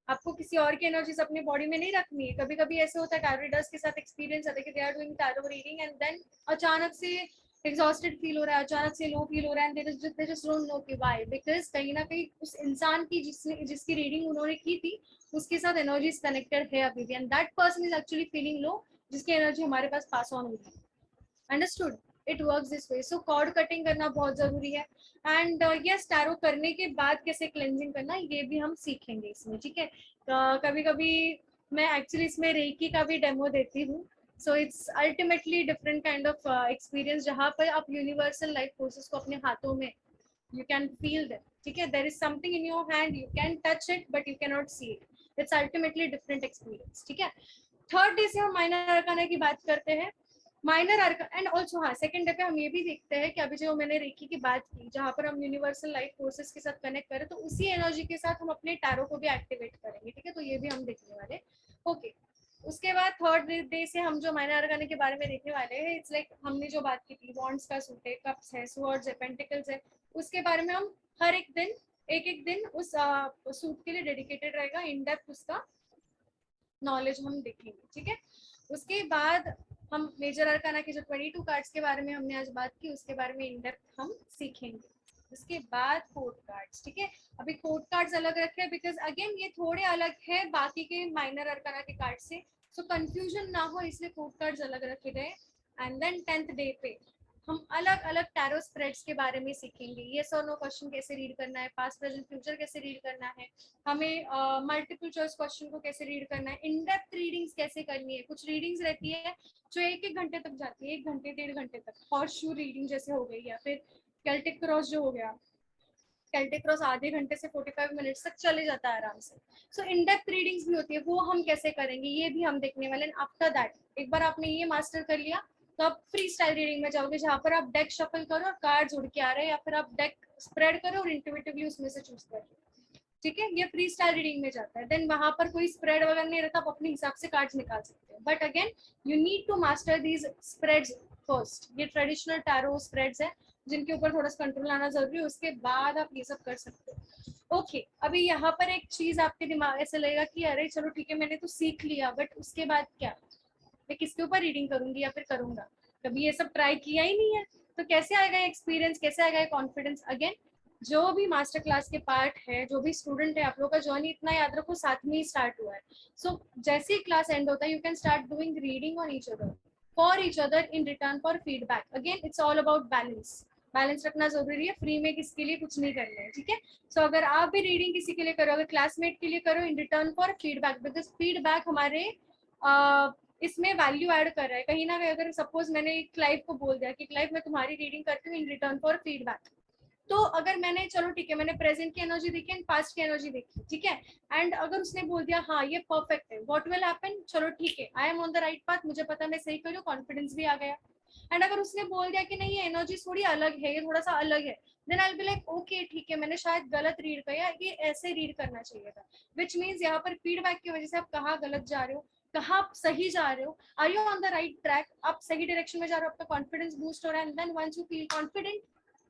आपको किसी और की एनर्जीज अपनी बॉडी में नहीं रखनी है. कभी कभी ऐसे होता है टैरो रीडर्स के साथ एक्सपीरियंस आता है कि they are doing tarot reading and then अचानक से एग्जॉस्टेड फील हो रहा है, अचानक से लो फील हो रहा है, and they just don't know कि व्हाई. बिकॉज कहीं ना कहीं उस इंसान की जिसकी रीडिंग उन्होंने की थी उसके साथ एनर्जीज कनेक्टेड है अभी भी, and that person is actually feeling low, जिसकी एनर्जी हमारे पास पास ऑन हुई है. Understood. It works this way. So cord cutting करना बहुत जरूरी है. एंड यस, टैरो करने के बाद कैसे क्लेंजिंग करना ये भी हम सीखेंगे इसमें, ठीक है. कभी कभी मैं एक्चुअली इसमें रेकी का भी डेमो देती हूँ. So it's ultimately different kind of experience जहाँ पर आप यूनिवर्सल लाइफ फोर्सेस को अपने हाथों में यू कैन फील दैट, ठीक है. There is something in your hand, you can touch it but you can not see it. It's ultimately different experience, ठीक है. थर्ड डे से हम माइनर अरकाना की बात करते हैं. माइनर अरकाना एंड ऑल्सो हाँ, सेकंड डे पे हम ये भी देखते हैं कि अभी जो मैंने रेकी की बात की जहाँ पर हम यूनिवर्सल लाइफ फोर्सेस के साथ कनेक्ट करें, तो उसी एनर्जी के साथ हम अपने टैरो को भी एक्टिवेट करेंगे, ठीक है. तो ये भी हम देखने वाले. ओके. उसके बाद थर्ड डे से हम जो माइनर अरकाना के बारे में देखने वाले हैं, इट्स लाइक हमने जो बात की थी, वॉन्ड्स का सूट है, कप्स है, स्वॉर्ड्स है, पेंटिकल्स है, उसके बारे में हम हर एक दिन एक दिन उस सूट के लिए डेडिकेटेड रहेगा. इन डेप्थ उसका नॉलेज हम देखेंगे, ठीक है. उसके बाद हम मेजर अरकाना के जो 22 कार्ड्स के बारे में हमने आज बात की उसके बारे में इन डेप्थ हम सीखेंगे. उसके बाद कोड कार्ड्स, ठीक है. अभी कोड कार्ड्स अलग रखे हैं बिकॉज अगेन ये थोड़े अलग है बाकी के माइनर अरकाना के कार्ड से, सो कंफ्यूजन ना हो इसलिए कोड कार्ड्स अलग रखे गए. एंड देन 10th डे पे हम अलग अलग टैरो स्प्रेड्स के बारे में सीखेंगे. येस और नो क्वेश्चन कैसे रीड करना है, पास्ट प्रेजेंट फ्यूचर कैसे रीड करना है, हमें मल्टीपल चॉइस क्वेश्चन को कैसे रीड करना है, इन डेप्थ रीडिंग्स कैसे करनी है. कुछ रीडिंग्स रहती है जो 1-1 घंटे तक जाती है, 1 घंटे 1.5 घंटे तक. हॉर्स शू रीडिंग जैसे हो गई, या फिर केल्टिक क्रॉस जो हो गया, केल्टिक क्रॉस आधे घंटे से 45 मिनट्स तक चले जाता है आराम से. सो इन डेप्थ रीडिंग्स भी होती है, वो हम कैसे करेंगे ये भी हम देखने वाले. आफ्टर दैट एक बार आपने ये मास्टर कर लिया तो आप फ्री स्टाइल रीडिंग में जाओगे जहाँ पर आप डेक शफल करो और कार्ड जुड़ के आ रहे हैं, या फिर आप डेक स्प्रेड करो और इंट्यूटिवली उसमें से चूज करो, ठीक है. ये फ्री स्टाइल रीडिंग में जाता है. देन वहां पर कोई स्प्रेड वगैरह नहीं रहता, आप अपने हिसाब से कार्ड्स निकाल सकते हो. But again you need to master these spreads first. ये ट्रेडिशनल टैरो स्प्रेड्स है जिनके ऊपर थोड़ा सा कंट्रोल आना जरूरी है, उसके बाद आप ये सब कर सकते हो. ओके. अभी यहाँ पर एक चीज आपके दिमाग ऐसे लगेगा कि अरे चलो ठीक है मैंने तो सीख लिया, बट उसके बाद क्या, मैं किसके ऊपर रीडिंग करूंगी या फिर करूंगा, कभी ये सब ट्राई किया ही नहीं है, तो कैसे आएगा एक्सपीरियंस, कैसे आएगा कॉन्फिडेंस. अगेन जो भी मास्टर क्लास के पार्ट है, जो भी स्टूडेंट है, आप लोग का जर्नी इतना याद रखो साथ में ही स्टार्ट हुआ है. सो जैसे ही क्लास एंड होता है you can start doing reading on each other for each other in return for feedback. Again it's all about balance. Balance रखना जरूरी है, फ्री में किसके लिए कुछ नहीं करना है, ठीक है. सो अगर आप भी रीडिंग किसी के लिए करो, अगर क्लासमेट के लिए करो, in return for feedback, because feedback हमारे इसमें वैल्यू ऐड कर रहा है कहीं ना कहीं. अगर सपोज मैंने एक लाइव को बोल दिया कि लाइव मैं तुम्हारी रीडिंग करती हूँ इन रिटर्न फॉर फीडबैक, तो अगर मैंने चलो ठीक है मैंने प्रेजेंट की एनर्जी देखी एंड पास्ट की एनर्जी देखी, ठीक है, एंड अगर उसने बोल दिया हाँ ये परफेक्ट है, व्हाट विल हैपन, चलो ठीक है I M on the right path, मुझे पता मैं सही कर रही हूँ, कॉन्फिडेंस भी आ गया. एंड अगर उसने बोल दिया कि नहीं ये एनर्जी थोड़ी अलग है, ये थोड़ा सा अलग है, then I will be like okay ठीक है मैंने शायद गलत रीड किया, ये ऐसे रीड करना चाहिए था. विच मीन्स यहाँ पर फीडबैक की वजह से आप कहाँ गलत जा रहे हो, कहाँ आप सही जा रहे हो, are you on the right track, आप सही डायरेक्शन में जा रहे हो, आपका कॉन्फिडेंस बूस्ट हो रहा है. And then once you feel confident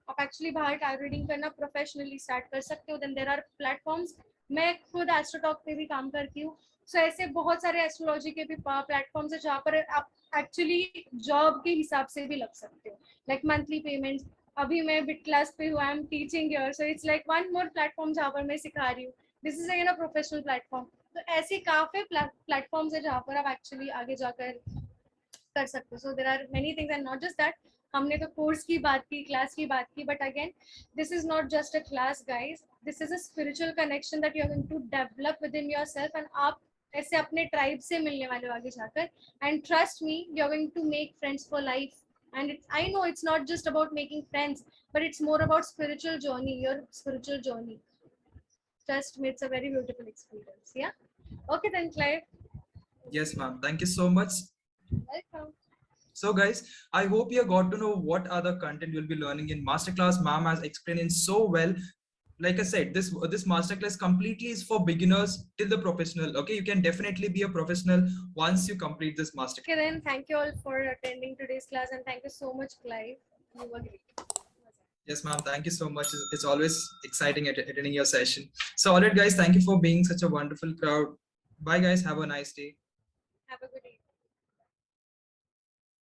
आप एक्चुअली बाहर टैरो रीडिंग करना प्रोफेशनली स्टार्ट कर सकते हो. देन देयर आर प्लेटफॉर्म्स, मैं खुद एस्ट्रोटॉक पे भी काम करती हूँ. सो ऐसे बहुत सारे एस्ट्रोलॉजी के भी प्लेटफॉर्म्स है जहाँ पर आप एक्चुअली जॉब के हिसाब से भी लग सकते हो, लाइक मंथली पेमेंट्स, अभी मैं बिट क्लास पे हूँ, I am teaching here, so it's like one more platform जहाँ पर मैं सिखा रही हूँ. This is again a professional platform. तो ऐसे काफी प्लेटफॉर्म्स है जहाँ पर आप एक्चुअली आगे जाकर कर सकते हो. So there are many things and not just that. हमने तो कोर्स की बात की, क्लास की बात की, but again this is not just a class guys. This is a spiritual connection that you are going to develop within yourself, and आप ऐसे अपने ट्राइब से मिलने वाले हो आगे जाकर. And trust me, you are going to make friends for life. And I know it's not just about making friends, but it's more about spiritual journey, your spiritual journey. Trust me, it's a very beautiful experience. Yeah. Okay then, Clive. Yes, ma'am. Thank you so much. Welcome. So guys, I hope you got to know what other content you'll be learning in masterclass. Ma'am has explained in so well. Like I said, this masterclass completely is for beginners till the professional. Okay, you can definitely be a professional once you complete this masterclass. Okay then, thank you all for attending today's class, and thank you so much, Clive. You were great. Yes, ma'am. Thank you so much. It's always exciting attending your session. So, all right, guys. Thank you for being such a wonderful crowd. Bye, guys. Have a nice day. Have a good evening.